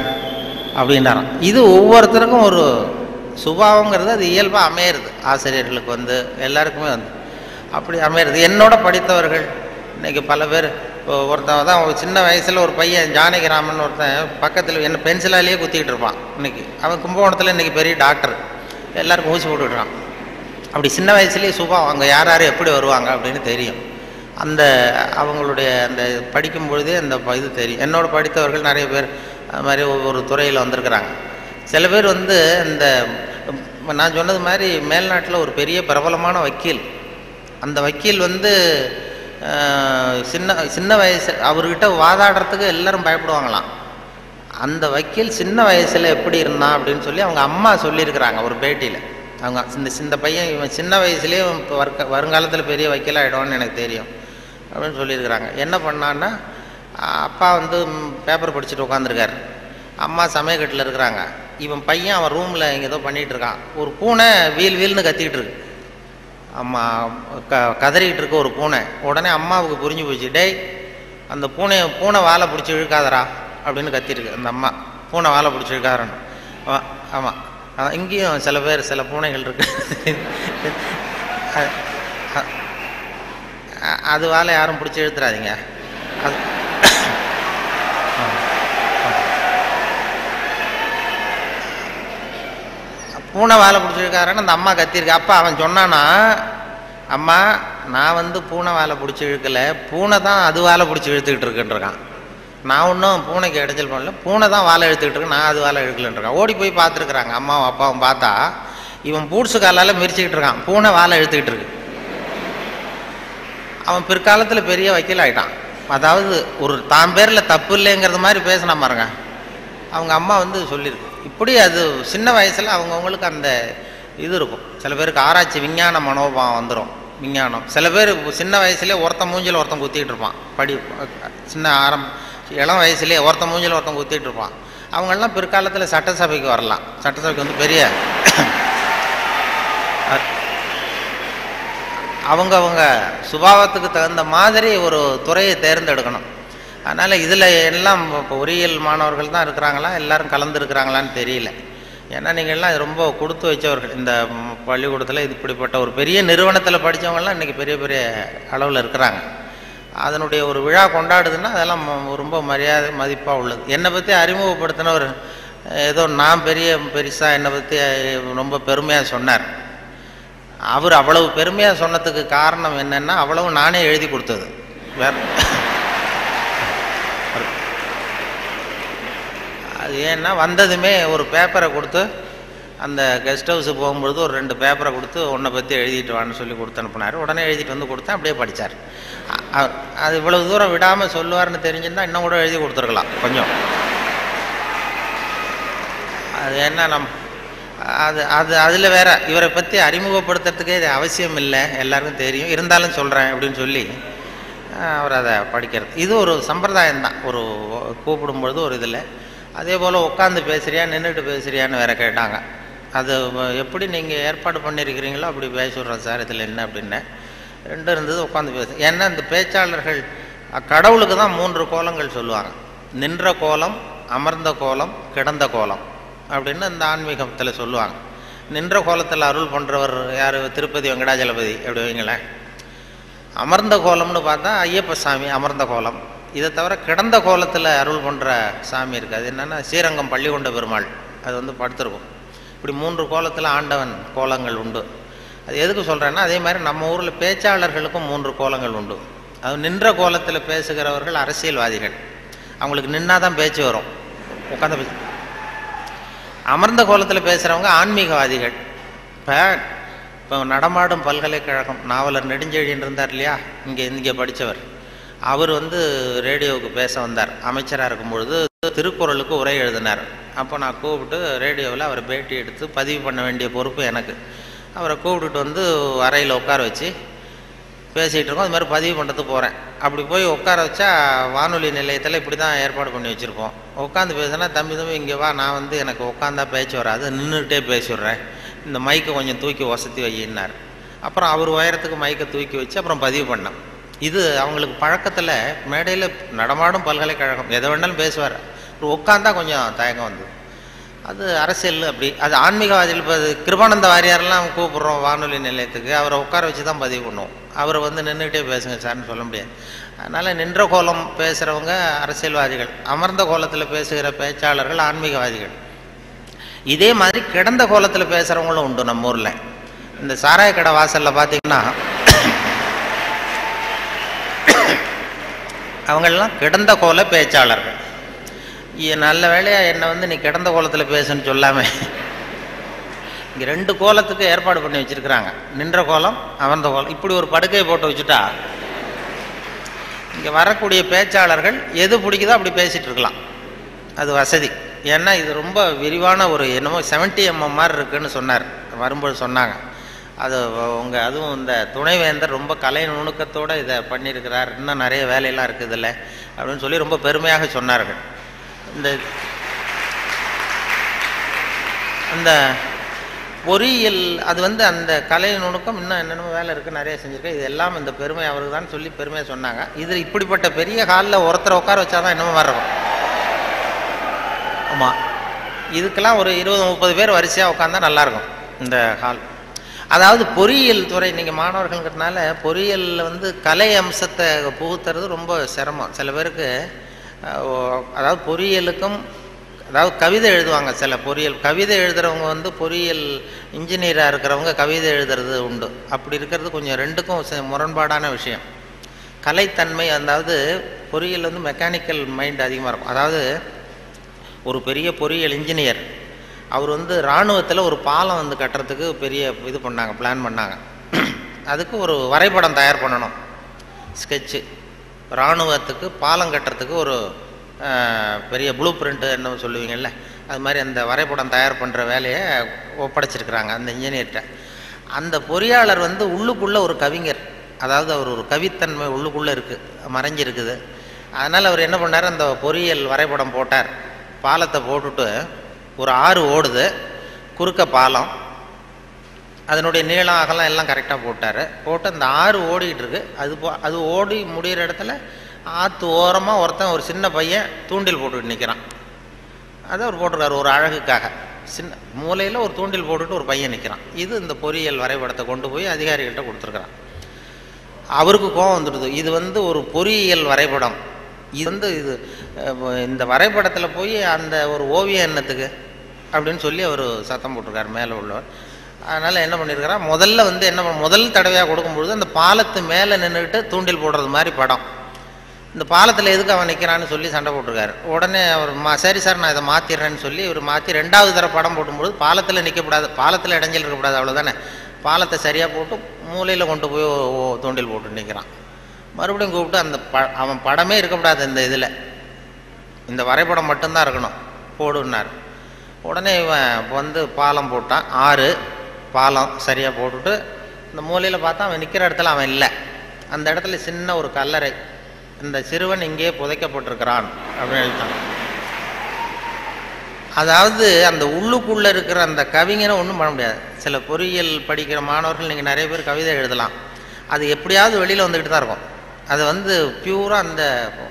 அப்படின்றாராம். இது ஒவ்வொருத்தருக்கும் ஒரு சுபாவங்கிறது அது இயல்பாக அமையிறது. ஆசிரியர்களுக்கு எல்லாருக்குமே அப்படி அமையிறது. என்னோட படித்தவர்கள் இன்றைக்கி பல பேர், இப்போ ஒருத்தன் தான் சின்ன வயசில் ஒரு பையன் ஜானகிராமன் ஒருத்தன் பக்கத்தில் என்ன பென்சிலாலேயே குத்திக்கிட்டு இருப்பான். இன்றைக்கி அவன் கும்பகோணத்தில் இன்றைக்கி பெரிய டாக்டர், எல்லாருக்கும் ஊசி போட்டுக்கிட்டான். அப்படி சின்ன வயசுலேயே சுபாவம், அங்கே யார் எப்படி வருவாங்க அப்படின்னு தெரியும். அவங்களுடைய அந்த படிக்கும் பொழுதே அந்த இது தெரியும். என்னோட படித்தவர்கள் நிறைய பேர் அது மாதிரி ஒவ்வொரு துறையில் வந்திருக்கிறாங்க. சில பேர் இந்த நான் சொன்னது மாதிரி மேல்நாட்டில் ஒரு பெரிய பிரபலமான வக்கீல். அந்த வக்கீல் சின்ன வயசு அவர்கிட்ட வாதாடுறதுக்கு எல்லாரும் பயப்படுவாங்களாம். அந்த வக்கீல் சின்ன வயசில் எப்படி இருந்தான் அப்படின்னு சொல்லி அவங்க அம்மா சொல்லியிருக்கிறாங்க ஒரு பேட்டியில். அவங்க இந்த பையன் இவன் சின்ன வயசுலேயே வருங்காலத்தில் பெரிய வக்கீல் ஆகிடுவான்னு எனக்கு தெரியும் அப்படின்னு சொல்லியிருக்கிறாங்க. என்ன பண்ணான்னா, அப்பா பேப்பர் படிச்சுட்டு உட்காந்துருக்காரு, அம்மா சமயக்கட்டில் இருக்கிறாங்க. இவன் பையன் அவன் ரூமில் இங்கே ஏதோ பண்ணிகிட்டு இருக்கான். ஒரு பூனை வீல்னு கத்திக்கிட்டு இருக்கு. அம்மா கதறிக்கிட்டு இருக்க ஒரு பூனை. உடனே அம்மாவுக்கு புரிஞ்சு போச்சு, டேய் அந்த பூனை வாழை பிடிச்சி இழுக்காதரா அப்படின்னு கத்திருக்கு அந்த அம்மா. பூனை வாழை பிடிச்சி இழுக்காதரன்னு. ஆமாம், இங்கேயும் சில பூனைகள் இருக்கு, அது வாழை யாரும் பிடிச்சி இழுத்துறாதீங்க. பூனை வாழை பிடிச்சிருக்காருன்னு அந்த அம்மா கத்திருக்கு. அப்பா அவன் சொன்னானா, அம்மா நான் பூனை வாழை பிடிச்சி இழுக்கலை, பூனை தான் அது வாழை பிடிச்சி இழுத்துக்கிட்டு இருக்குன்றான். நான் ஒன்றும் பூனைக்கு இடைச்சல் பண்ணல, பூனை தான் வாழை இழுத்துக்கிட்டு இருக்கு, நான் அது வாழை இழுக்கலன்றான். ஓடி போய் பார்த்துருக்குறாங்க அம்மாவும் அப்பாவும். பார்த்தா இவன் பூட்ஸு காலால் மிரிச்சிக்கிட்டு இருக்கான், பூனை வாழை இழுத்துக்கிட்டு இருக்கு. அவன் பிற்காலத்தில் பெரிய வக்கீல் ஆகிட்டான். அதாவது ஒரு தான் பேரில் தப்பு இல்லைங்கிறது மாதிரி பேசினா பாருங்க. அவங்க அம்மா சொல்லியிருக்கு. இப்படி அது சின்ன வயசில் அவங்கவுங்களுக்கு அந்த இது இருக்கும். சில பேருக்கு ஆராய்ச்சி விஞ்ஞான மனோபாவம் வந்துடும். விஞ்ஞானம் சில பேர் சின்ன வயசுலேயே ஒருத்தன் மூஞ்சில் ஒருத்தன் குத்திக்கிட்டு இருப்பான். இளம் வயசுலேயே ஒருத்தன் மூஞ்சில் ஒருத்தன் குத்திட்டு இருப்பான். அவங்கெல்லாம் பிற்காலத்தில் சட்டசபைக்கு வரலாம். சட்டசபைக்கு பெரிய அவங்க சுபாவத்துக்கு தகுந்த மாதிரி ஒரு துறையை தேர்ந்தெடுக்கணும். அதனால் இதில் எல்லாம் இப்போ பொறியியல் மாணவர்கள் தான் இருக்கிறாங்களா, எல்லோரும் கலந்துருக்கிறாங்களான்னு தெரியல. ஏன்னா நீங்கள்லாம் ரொம்ப கொடுத்து வச்சவர்கள். இந்த பள்ளிக்கூடத்தில் இப்படிப்பட்ட ஒரு பெரிய நிறுவனத்தில் படித்தவங்கள்லாம் இன்றைக்கி பெரிய பெரிய அளவில் இருக்கிறாங்க. அதனுடைய ஒரு விழா கொண்டாடுதுன்னா அதெல்லாம் ரொம்ப மரியாதை மதிப்பாக உள்ளது. என்னை பற்றி அறிமுகப்படுத்தினவர் ஏதோ நான் பெருசாக என்னை பற்றி ரொம்ப பெருமையாக சொன்னார். அவர் அவ்வளவு பெருமையாக சொன்னதுக்கு காரணம் என்னென்னா அவ்வளவு நானே எழுதி கொடுத்தது. வேற அது ஏன்னா வந்ததுமே ஒரு பேப்பரை கொடுத்து அந்த கெஸ்ட் ஹவுஸுக்கு போகும்பொழுது ஒரு 2 பேப்பரை கொடுத்து உன்னை பற்றி எழுதிட்டு வான்னு சொல்லி கொடுத்து அனுப்புனார். உடனே எழுதிட்டு வந்து கொடுத்தேன், அப்படியே படித்தார். அது இவ்வளவு தூரம் விடாமல் சொல்லுவார்னு தெரிஞ்சிருந்தால் இன்னும் கூட எழுதி கொடுத்துருக்கலாம் கொஞ்சம். அது என்ன அதில் வேற இவரை பற்றி அறிமுகப்படுத்துறதுக்கே இது அவசியம் இல்லை, எல்லாருக்கும் தெரியும், இருந்தாலும் சொல்கிறேன் அப்படின்னு சொல்லி அவர் அதை படிக்கிறது. இது ஒரு சம்பிரதாயம்தான். ஒரு கூப்பிடும்பொழுது ஒரு இதில் அதே போல் உட்காந்து பேசுகிறியா நின்றுட்டு பேசுகிறியான்னு வேற கேட்டாங்க. அது எப்படி நீங்கள் ஏற்பாடு பண்ணியிருக்கிறீங்களோ அப்படி பேசிடுறோம் சார், இதில் என்ன அப்படின்னேன். 2 இருந்தது, உட்காந்து பேசு. ஏன்னா இந்த பேச்சாளர்கள் கடவுளுக்கு தான் 3 கோலங்கள் சொல்லுவாங்க. நின்ற கோலம், அமர்ந்த கோலம், கிடந்த கோலம் அப்படின்னு இந்த ஆன்மீகத்தில் சொல்லுவாங்க. நின்ற கோலத்தில் அருள் பண்ணுறவர் யார்? திருப்பதி வெங்கடாஜலபதி அப்படி வைங்களேன். அமர்ந்த கோலம்னு பார்த்தா ஐயப்ப சாமி அமர்ந்த கோலம். இதை தவிர கிடந்த கோலத்தில் அருள் பண்ணுற சாமி இருக்குது. அது என்னென்னா ஸ்ரீரங்கம் பள்ளிகொண்ட பெருமாள், அது வந்து படுத்திருக்கும். இப்படி 3 கோலத்தில் ஆண்டவன் கோலங்கள் உண்டு. அது எதுக்கு சொல்கிறேன்னா அதே மாதிரி நம்ம ஊரில் பேச்சாளர்களுக்கும் 3 கோலங்கள் உண்டு. அது நின்ற கோலத்தில் பேசுகிறவர்கள் அரசியல்வாதிகள், அவங்களுக்கு நின்னா தான் பேச்சு வரும், உட்காந்து பேச. அமர்ந்த கோலத்தில் பேசுகிறவங்க ஆன்மீகவாதிகள். இப்போ நடமாடும் பல்கலைக்கழகம் நாவலர் நெடுஞ்செழியன் இருந்தார் இல்லையா, இங்கே படித்தவர். அவர் வந்து ரேடியோவுக்கு பேச வந்தார். அமைச்சராக இருக்கும்பொழுது திருக்குறளுக்கு உரை எழுதினார். அப்போ நான் கூப்பிட்டு ரேடியோவில் அவரை பேட்டி எடுத்து பதிவு பண்ண வேண்டிய பொறுப்பு எனக்கு. அவரை கூப்பிட்டுட்டு வந்து அறையில் உட்கார வச்சு பேசிகிட்டு இருக்கோம். அது மாதிரி பதிவு பண்ணுறதுக்கு போகிறேன். அப்படி போய் உட்கார வச்சா வானொலி நிலையத்தில் இப்படி தான் ஏற்பாடு பண்ணி வச்சுருப்போம். உட்காந்து பேசுனா தம்பி இங்கே வா, நான் வந்து எனக்கு உட்காந்தா பேச்சு வராது, நின்றுக்கிட்டே பேசிடுறேன், இந்த மைக்கை கொஞ்சம் தூக்கி வசதி வையினார். அப்புறம் அவர் உயரத்துக்கு மைக்கை தூக்கி வச்சு அப்புறம் பதிவு பண்ணேன். இது அவங்களுக்கு பழக்கத்தில் மேடையில் நடமாடும் பல்கலைக்கழகம் எதை வேணாலும் பேசுவார். உட்காந்தா கொஞ்சம் தயக்கம் வந்தது. அது அரசியல் அப்படி. அது ஆன்மீகவாதிகள். இப்போ கிருபானந்த வாரியாரெல்லாம் கூப்பிட்றோம் வானொலி நிலையத்துக்கு, அவரை உட்கார வச்சு தான் பதிவு பண்ணுவோம். அவரை வந்து நின்றுக்கிட்டே பேசுங்க சார்னு சொல்ல முடியாது. அதனால் நின்ற கோலம் பேசுகிறவங்க அரசியல்வாதிகள், அமர்ந்த கோலத்தில் பேசுகிற பேச்சாளர்கள் ஆன்மீகவாதிகள். இதே மாதிரி கிடந்த கோலத்தில் பேசுகிறவங்களும் உண்டு நம்ம ஊரில். இந்த சாராய கடை வாசலில் பார்த்தீங்கன்னா அவங்களெலாம் கிடந்த கோல பேச்சாளர்கள். நல்ல வேலையாக என்னை வந்து நீ கிடந்த கோலத்தில் பேசுன்னு சொல்லாமல் இங்கே 2 கோலத்துக்கு ஏற்பாடு பண்ணி வச்சுருக்குறாங்க. நின்ற கோலம், அமர்ந்த கோலம். இப்படி ஒரு படுக்கையை போட்டு வச்சுட்டா இங்கே வரக்கூடிய பேச்சாளர்கள் எது பிடிக்குதோ அப்படி பேசிகிட்டு இருக்கலாம். அது வசதி. ஏன்னா இது ரொம்ப விரிவான ஒரு என்னமோ 70 mm மாதிரி இருக்குதுன்னு சொன்னார், வரும்போது சொன்னாங்க. அது அதுவும் இந்த துணைவேந்தர் ரொம்ப கலை நுணுக்கத்தோடு இதை பண்ணியிருக்கிறார், இன்னும் நிறைய வேலையெல்லாம் இருக்குது இல்லை அப்படின்னு சொல்லி ரொம்ப பெருமையாக சொன்னார்கள். இந்த பொறியியல் அது வந்து அந்த கலை நுணுக்கம் இன்னும் என்னென்ன வேலை இருக்குது, நிறைய செஞ்சுருக்கேன். இது எல்லாம் இந்த பெருமை அவருக்கு தான் சொல்லி பெருமையாக சொன்னாங்க. இது இப்படிப்பட்ட பெரிய ஹாலில் ஒருத்தரை உட்கார வச்சா தான் என்னமோ மாதிரி இருக்கும். ஆமாம், இதுக்கெல்லாம் ஒரு 20-30 பேர் வரிசையாக உட்காந்தா நல்லாயிருக்கும் இந்த ஹால். அதாவது பொறியியல் துறை, நீங்கள் மாணவர்கள்ங்கிறதுனால பொறியியலில் வந்து கலை அம்சத்தை புகுத்துறது ரொம்ப சிரமம். சில பேருக்கு அதாவது பொறியியலுக்கும் அதாவது கவிதை எழுதுவாங்க. சில பொறியியல் கவிதை எழுதுகிறவங்க வந்து பொறியியல் இன்ஜினியராக இருக்கிறவங்க கவிதை எழுதுறது உண்டு. அப்படி இருக்கிறது கொஞ்சம் 2க்கும் முரண்பாடான விஷயம். கலைத்தன்மை, அதாவது பொறியியல் வந்து மெக்கானிக்கல் மைண்ட் அதிகமாக இருக்கும். அதாவது ஒரு பெரிய பொறியியல் இன்ஜினியர் அவர் வந்து இராணுவத்தில் ஒரு பாலம் வந்து கட்டுறதுக்கு பெரிய இது பண்ணாங்க, பிளான் பண்ணாங்க. அதுக்கு ஒரு வரைபடம் தயார் பண்ணணும், ஸ்கெட்சு. இராணுவத்துக்கு பாலம் கட்டுறதுக்கு ஒரு பெரிய ப்ளூ பிரிண்ட்டு என்ன சொல்லுவீங்கள்ல, அது மாதிரி அந்த வரைபடம் தயார் பண்ணுற வேலையை ஒப்படைச்சிருக்கிறாங்க அந்த இன்ஜினியர்கிட்ட. அந்த பொறியாளர் வந்து உள்ளுக்குள்ளே ஒரு கவிஞர், அதாவது அவர் ஒரு கவித்தன்மை உள்ளுக்குள்ளே இருக்குது, மறைஞ்சிருக்குது. அதனால் அவர் என்ன பண்ணார், அந்த பொறியியல் வரைபடம் போட்டார். பாலத்தை போட்டுட்டு ஒரு ஆறு ஓடுது, குறுக்க பாலம், அதனுடைய நீளம் அகலம் எல்லாம் கரெக்டாக போட்டார். போட்டு அந்த ஆறு ஓடிக்கிட்டு இருக்கு. அது ஓடி முடிகிற இடத்துல ஆற்று ஓரமாக ஒருத்தன் ஒரு சின்ன பையன் தூண்டில் போட்டுக்கிட்டு நிற்கிறான். அதை அவர் போட்டிருக்காரு ஒரு அழகுக்காக. சின்ன மூலையில் ஒரு தூண்டில் போட்டுட்டு ஒரு பையன் நிற்கிறான். இது இந்த பொறியியல் வரைபடத்தை கொண்டு போய் அதிகாரிகள்கிட்ட கொடுத்துருக்குறான். அவருக்கு கோபம் வந்துடுது. இது வந்து ஒரு பொறியியல் வரைபடம், இது இந்த வரைபடத்தில் போய் அந்த ஒரு ஓவியம் என்னத்துக்கு அப்படின்னு சொல்லி அவர் சத்தம் போட்டிருக்கார் மேலே உள்ளவர். அதனால் என்ன பண்ணியிருக்காரா, முதல்ல வந்து முதல் தடவையாக கொடுக்கும்பொழுது அந்த பாலத்து மேலே நின்றுக்கிட்டு தூண்டில் போடுறது மாதிரி படம். இந்த பாலத்தில் எதுக்கு அவன் நிற்கிறான்னு சொல்லி சண்டை போட்டிருக்காரு. உடனே அவர் சரி சார் நான் இதை மாற்றிடுறேன்னு சொல்லி இவர் மாற்றி 2வது தடவை படம் போடும்போது பாலத்தில் நிற்கக்கூடாது, பாலத்தில் இடைஞ்சல் இருக்கக்கூடாது, அவ்வளோதானே. பாலத்தை சரியாக போட்டு மூலையில் கொண்டு போய் தூண்டில் போட்டு நிற்கிறான். மறுபடியும் கூப்பிட்டு அந்த அவன் படமே இருக்கக்கூடாது, இந்த இதில் இந்த வரைபடம் மட்டும்தான் இருக்கணும், போடுன்னார். உடனே இவன் வந்து பாலம் போட்டான். 6 பாலம் சரியாக போட்டுட்டு இந்த மூலையில் பார்த்தா அவன் நிற்கிற இடத்துல அவன் இல்லை. அந்த இடத்துல சின்ன ஒரு கல்லறை, இந்த சிறுவன் இங்கே புதைக்கப்பட்டிருக்கிறான் அப்படின்னு எழுதிட்டான். அதாவது அந்த உள்ளுக்குள்ளே இருக்கிற அந்த கவிஞனை ஒன்றும் பண்ண முடியாது. சில பொறியியல் படிக்கிற மாணவர்கள் நீங்கள் நிறைய பேர் கவிதை எழுதலாம், அது எப்படியாவது வெளியில் வந்துக்கிட்டு தான் இருக்கும். அது வந்து பியூராக அந்த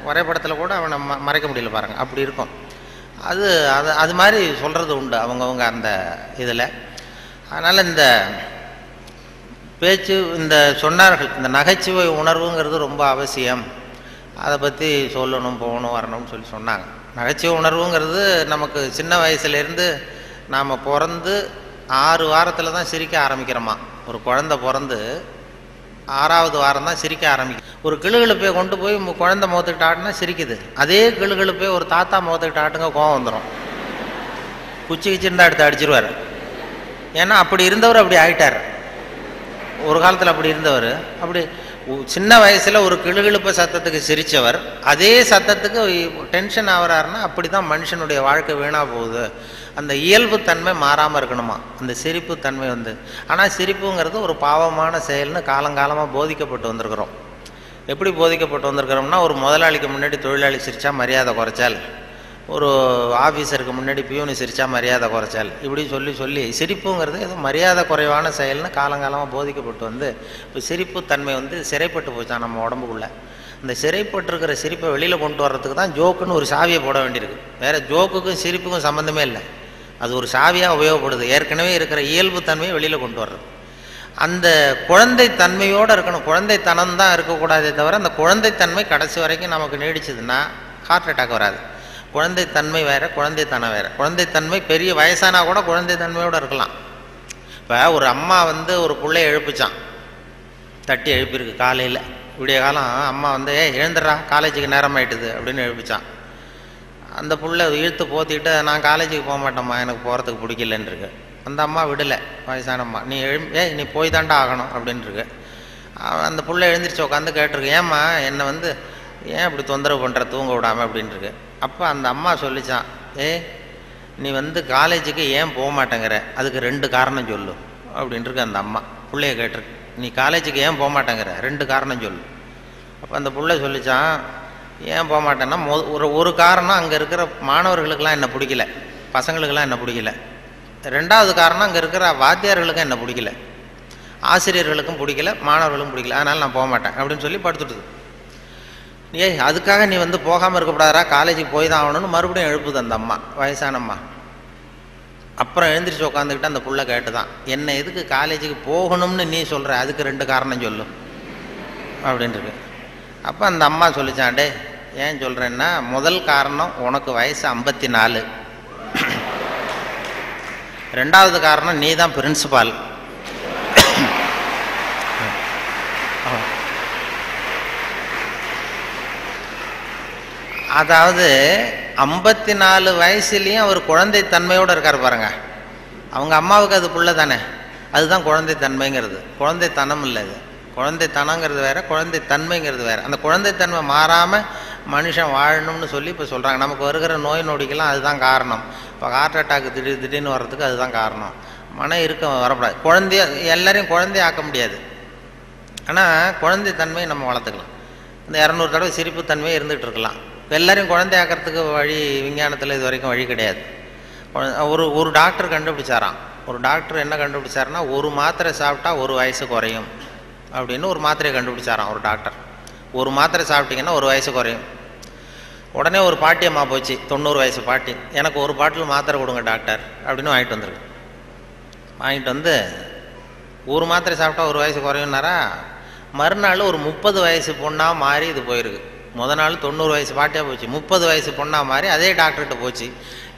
வரைபடத்தில் கூட அவனை மறைக்க முடியல பாருங்கள், அப்படி இருக்கும். அது மாதிரி சொல்கிறது உண்டு அவங்கவுங்க அந்த இதில். அதனால் இந்த பேச்சு இந்த சொன்னார்கள், இந்த நகைச்சுவை உணர்வுங்கிறது ரொம்ப அவசியம், அதை பற்றி சொல்லணும் போகணும் வரணும்னு சொல்லி சொன்னாங்க. நகைச்சுவை உணர்வுங்கிறது நமக்கு சின்ன வயசுலேருந்து நாம் பிறந்து 6 வாரத்தில் தான் சிரிக்க ஆரம்பிக்கிறோமா. ஒரு குழந்தை பிறந்து 6வது வாரம் தான் சிரிக்க ஆரம்பிக்கும். ஒரு கிளுகிழுப்பை கொண்டு போய் குழந்தை முகத்துக்கிட்ட ஆட்டுனா சிரிக்குது. அதே கிளுகிழுப்பை ஒரு தாத்தா முகத்துக்கிட்ட ஆட்டுங்க கோவம் வந்துடும், குச்சி கிச்சிருந்தா எடுத்து அடிச்சிருவார். ஏன்னா அப்படி இருந்தவர் அப்படி ஆகிட்டார். ஒரு காலத்தில் அப்படி இருந்தவர் அப்படி சின்ன வயசில் ஒரு கிளுகிழுப்ப சத்தத்துக்கு சிரித்தவர் அதே சத்தத்துக்கு டென்ஷன் ஆகிறாருன்னா அப்படி தான் மனுஷனுடைய வாழ்க்கை வீணாக போகுது. அந்த இயல்புத்தன்மை மாறாமல் இருக்கணுமா அந்த சிரிப்புத்தன்மை வந்து. ஆனால் சிரிப்புங்கிறது ஒரு பாவமான செயல்னு காலங்காலமாக போதிக்கப்பட்டு வந்திருக்கிறோம். எப்படி போதிக்கப்பட்டு வந்திருக்கிறோம்னா, ஒரு முதலாளிக்கு முன்னாடி தொழிலாளி சிரித்தா மரியாதை குறைச்சால், ஒரு ஆஃபீஸருக்கு முன்னாடி பியூனு சிரித்தா மரியாதை குறைச்சால், இப்படி சொல்லி சொல்லி சிரிப்புங்கிறது ஏதோ மரியாதை குறைவான செயல்னு காலங்காலமாக போதிக்கப்பட்டு வந்து இப்போ சிரிப்புத்தன்மை வந்து சிறைப்பட்டு போச்சான் நம்ம உடம்புக்குள்ளே. இந்த சிறைப்பட்டிருக்கிற சிரிப்பை வெளியில் கொண்டு வர்றதுக்கு தான் ஜோக்குன்னு ஒரு சாவியை போட வேண்டியிருக்கு. வேறு ஜோக்குக்கும் சிரிப்புக்கும் சம்மந்தமே இல்லை, அது ஒரு சாவியாக உபயோகப்படுது. ஏற்கனவே இருக்கிற இயல்புத்தன்மையை வெளியில் கொண்டு வர்றது. அந்த குழந்தைத்தன்மையோடு இருக்கணும், குழந்தைத்தனம் தான் இருக்கக்கூடாதே தவிர அந்த குழந்தைத்தன்மை கடைசி வரைக்கும் நமக்கு நீடிச்சதுன்னா ஹார்ட் அட்டாக் வராது. குழந்தைத்தன்மை வேறு, குழந்தைத்தனம் வேறு. குழந்தைத்தன்மை பெரிய வயசானா கூட குழந்தைத்தன்மையோடு இருக்கலாம். இப்போ ஒரு அம்மா வந்து ஒரு பிள்ளைய எழுப்பிச்சான், தட்டி எழுப்பியிருக்கு காலையில் விடிய காலம். அம்மா வந்து எழுந்துடுறா காலேஜுக்கு நேரம் ஆகிட்டுது அப்படின்னு எழுப்பிச்சான். அந்த புள்ள இழுத்து போத்திக்கிட்டு நான் காலேஜுக்கு போக மாட்டேம்மா, எனக்கு போகிறதுக்கு பிடிக்கலன்னு இருக்கு. அந்த அம்மா விடலை, வயசான அம்மா. நீ போய் தாண்டா ஆகணும் அப்படின்ட்டுருக்கு. அந்த புள்ள எழுந்திரிச்சு உட்காந்து கேட்டிருக்கு, ஏம்மா என்னை வந்து ஏன் இப்படி தொந்தரவு பண்ணுற தூங்க விடாமல் அப்படின்ட்டுருக்கு. அப்போ அந்த அம்மா சொல்லிச்சான், நீ வந்து காலேஜுக்கு ஏன் போக மாட்டேங்கிற, அதுக்கு 2 காரணம் சொல்லு அப்படின்ட்டுருக்கு. அந்த அம்மா பிள்ளைய கேட்டிருக்கு, நீ காலேஜுக்கு ஏன் போக மாட்டேங்கிற 2 காரணம் சொல்லு. அப்போ அந்த பிள்ளை சொல்லிச்சான், ஏன் போக மாட்டேன்னா ஒரு காரணம் அங்கே இருக்கிற மாணவர்களுக்கெல்லாம் என்ன பிடிக்கல, பசங்களுக்கெல்லாம் என்ன பிடிக்கல. 2வது காரணம் அங்கே இருக்கிற வாத்தியார்களுக்கும் என்ன பிடிக்கல, ஆசிரியர்களுக்கும் பிடிக்கல, மாணவர்களுக்கும் பிடிக்கல, அதனால் நான் போக மாட்டேன் அப்படின்னு சொல்லி படுத்துட்டுது. அதுக்காக நீ வந்து போகாமல் இருக்கக்கூடாதா, காலேஜுக்கு போய் தான் ஆகணும்னு மறுபடியும் எழுப்புது அந்த அம்மா, வயசான அம்மா. அப்புறம் எழுந்திரிச்சு உட்காந்துக்கிட்டு அந்த புள்ள கேட்டு தான், என்ன எதுக்கு காலேஜுக்கு போகணும்னு நீ சொல்கிற, அதுக்கு 2 காரணம் சொல்லு அப்படின்ட்டுருக்கு. அப்போ அந்த அம்மா சொல்லிச்சாண்டே, ஏன் சொல்கிறேன்னா, முதல் காரணம் உனக்கு வயசு 54, 2வது காரணம் நீ தான் பிரின்சிபால், அதாவது 54 வயசுலேயும் அவர் குழந்தைத்தன்மையோடு இருக்கார் பாருங்க. அவங்க அம்மாவுக்கு அது புள்ள தானே, அதுதான் குழந்தைத்தன்மைங்கிறது. குழந்தைத்தனம் இல்லை, இது குழந்தைத்தனங்கிறது வேறு, குழந்தைத்தன்மைங்கிறது வேறு. அந்த குழந்தைத்தன்மை மாறாமல் மனுஷன் வாழணும்னு சொல்லி இப்போ சொல்கிறாங்க. நமக்கு வருகிற நோய் நொடிக்கெல்லாம் அதுதான் காரணம். இப்போ ஹார்ட் அட்டாக்கு திடீர்னு வர்றதுக்கு அதுதான் காரணம். மனம் இருக்க வரக்கூடாது. குழந்தைய எல்லாரையும் குழந்தைய ஆக்க முடியாது, ஆனால் குழந்தைத்தன்மையை நம்ம வளர்த்துக்கலாம். இந்த 200 தடவை சிரிப்புத்தன்மையை இருந்துகிட்டு இருக்கலாம். எல்லாரையும் குழந்தை ஆக்கிறதுக்கு வழி விஞ்ஞானத்தில் இது வரைக்கும் வழி கிடையாது. ஒரு டாக்டர் கண்டுபிடிச்சாராம். ஒரு டாக்டர் என்ன கண்டுபிடிச்சாருன்னா, ஒரு மாத்திரை சாப்பிட்டா 1 வயசு குறையும் அப்படின்னு ஒரு மாத்திரையை கண்டுபிடிச்சாராம் ஒரு டாக்டர். ஒரு மாத்திரை சாப்பிட்டீங்கன்னா 1 வயசு குறையும். உடனே ஒரு பாட்டி அம்மா போச்சு, 90 வயசு பாட்டி, எனக்கு ஒரு பாட்டில் மாத்திரை கொடுங்க டாக்டர் அப்படின்னு வாங்கிட்டு வந்துருக்கு. வாங்கிட்டு வந்து ஒரு மாத்திரை சாப்பிட்டா 1 வயசு குறையும்னாரா. மறுநாள் ஒரு 30 வயசு பொண்ணாக மாறி இது போயிருக்கு. நாள் 90 வயசு பாட்டியாக போச்சு, 30 வயசு பொண்ணாக மாறி அதே டாக்டர்கிட்ட போச்சு.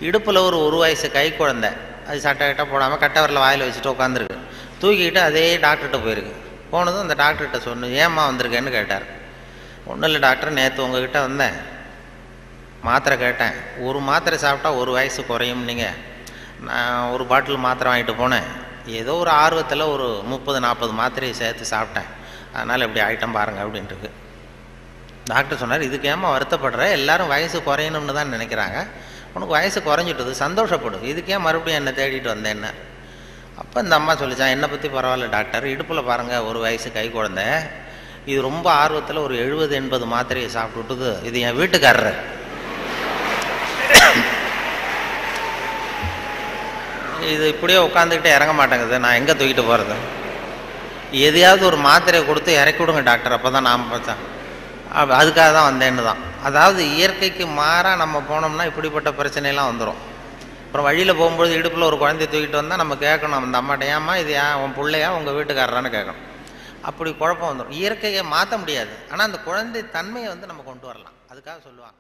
இடுப்பில் ஒரு வயசு கை குழந்தை, அது சட்டை கிட்ட போடாமல் கட்டவரில் வாயில் வச்சுட்டு உட்காந்துருக்கு. தூக்கிக்கிட்டு அதே டாக்டர்கிட்ட போயிருக்கு. போனதும் அந்த டாக்டர்கிட்ட சொன்னேன், ஏம்மா வந்திருக்கேன்னு கேட்டார். ஒன்றும் இல்லை டாக்டர், நேற்று உங்ககிட்ட வந்தேன், மாத்திரை கேட்டேன், ஒரு மாத்திரை சாப்பிட்டா 1 வயசு குறையும். நீங்கள் நான் ஒரு பாட்டில் மாத்திரை வாங்கிட்டு போனேன், ஏதோ ஒரு ஆர்வத்தில் ஒரு 30-40 மாத்திரையை சேர்த்து சாப்பிட்டேன், அதனால் இப்படி ஐட்டம் பாருங்கள் அப்படின்ட்டு. டாக்டர் சொன்னார், இதுக்கு ஏமா வருத்தப்படுற, எல்லாரும் வயசு குறையணும்னு தான் நினைக்கிறாங்க, உனக்கு வயசு குறைஞ்சிட்டது, சந்தோஷப்படு, இதுக்கே மறுபடியும் என்னை தேடிட்டு வந்தேன்னு. அப்போ இந்த அம்மா சொல்லிச்சான், என்னை பற்றி பரவாயில்ல டாக்டர், இடுப்பில் பாருங்கள் 1 வயசு கை குழந்தை, இது ரொம்ப ஆர்வத்தில் ஒரு 70-80 மாத்திரையை சாப்பிட்டுட்டுது, இது என் வீட்டுக்காரர். இது இப்படியே உட்காந்துக்கிட்டே இறங்க மாட்டேங்குது, நான் எங்கே தூக்கிட்டு போகிறது, எதையாவது ஒரு மாத்திரையை கொடுத்து இறக்கி விடுங்க டாக்டர், அப்போ தான் நான் பார்த்தேன், அதுக்காக தான் வந்தேன்னு தான். அதாவது இயற்கைக்கு மாறாக நம்ம போனோம்னா இப்படிப்பட்ட பிரச்சனையெல்லாம் வந்துடும். அப்புறம் வழியில் போகும்பொழுது இடுப்பில் ஒரு குழந்தைய தூக்கிட்டு வந்தால் நம்ம கேட்கணும் அந்த அம்மாட்ட, ஏம்மா இது உன் பிள்ளையா உங்கள் வீட்டுக்காரரான்னு கேட்கணும். அப்படி குழப்பம் வந்துடும். இயற்கையை மாற்ற முடியாது, ஆனால் அந்த குழந்தை தன்மையை நம்ம கொண்டு வரலாம், அதுக்காக சொல்லுவாங்க.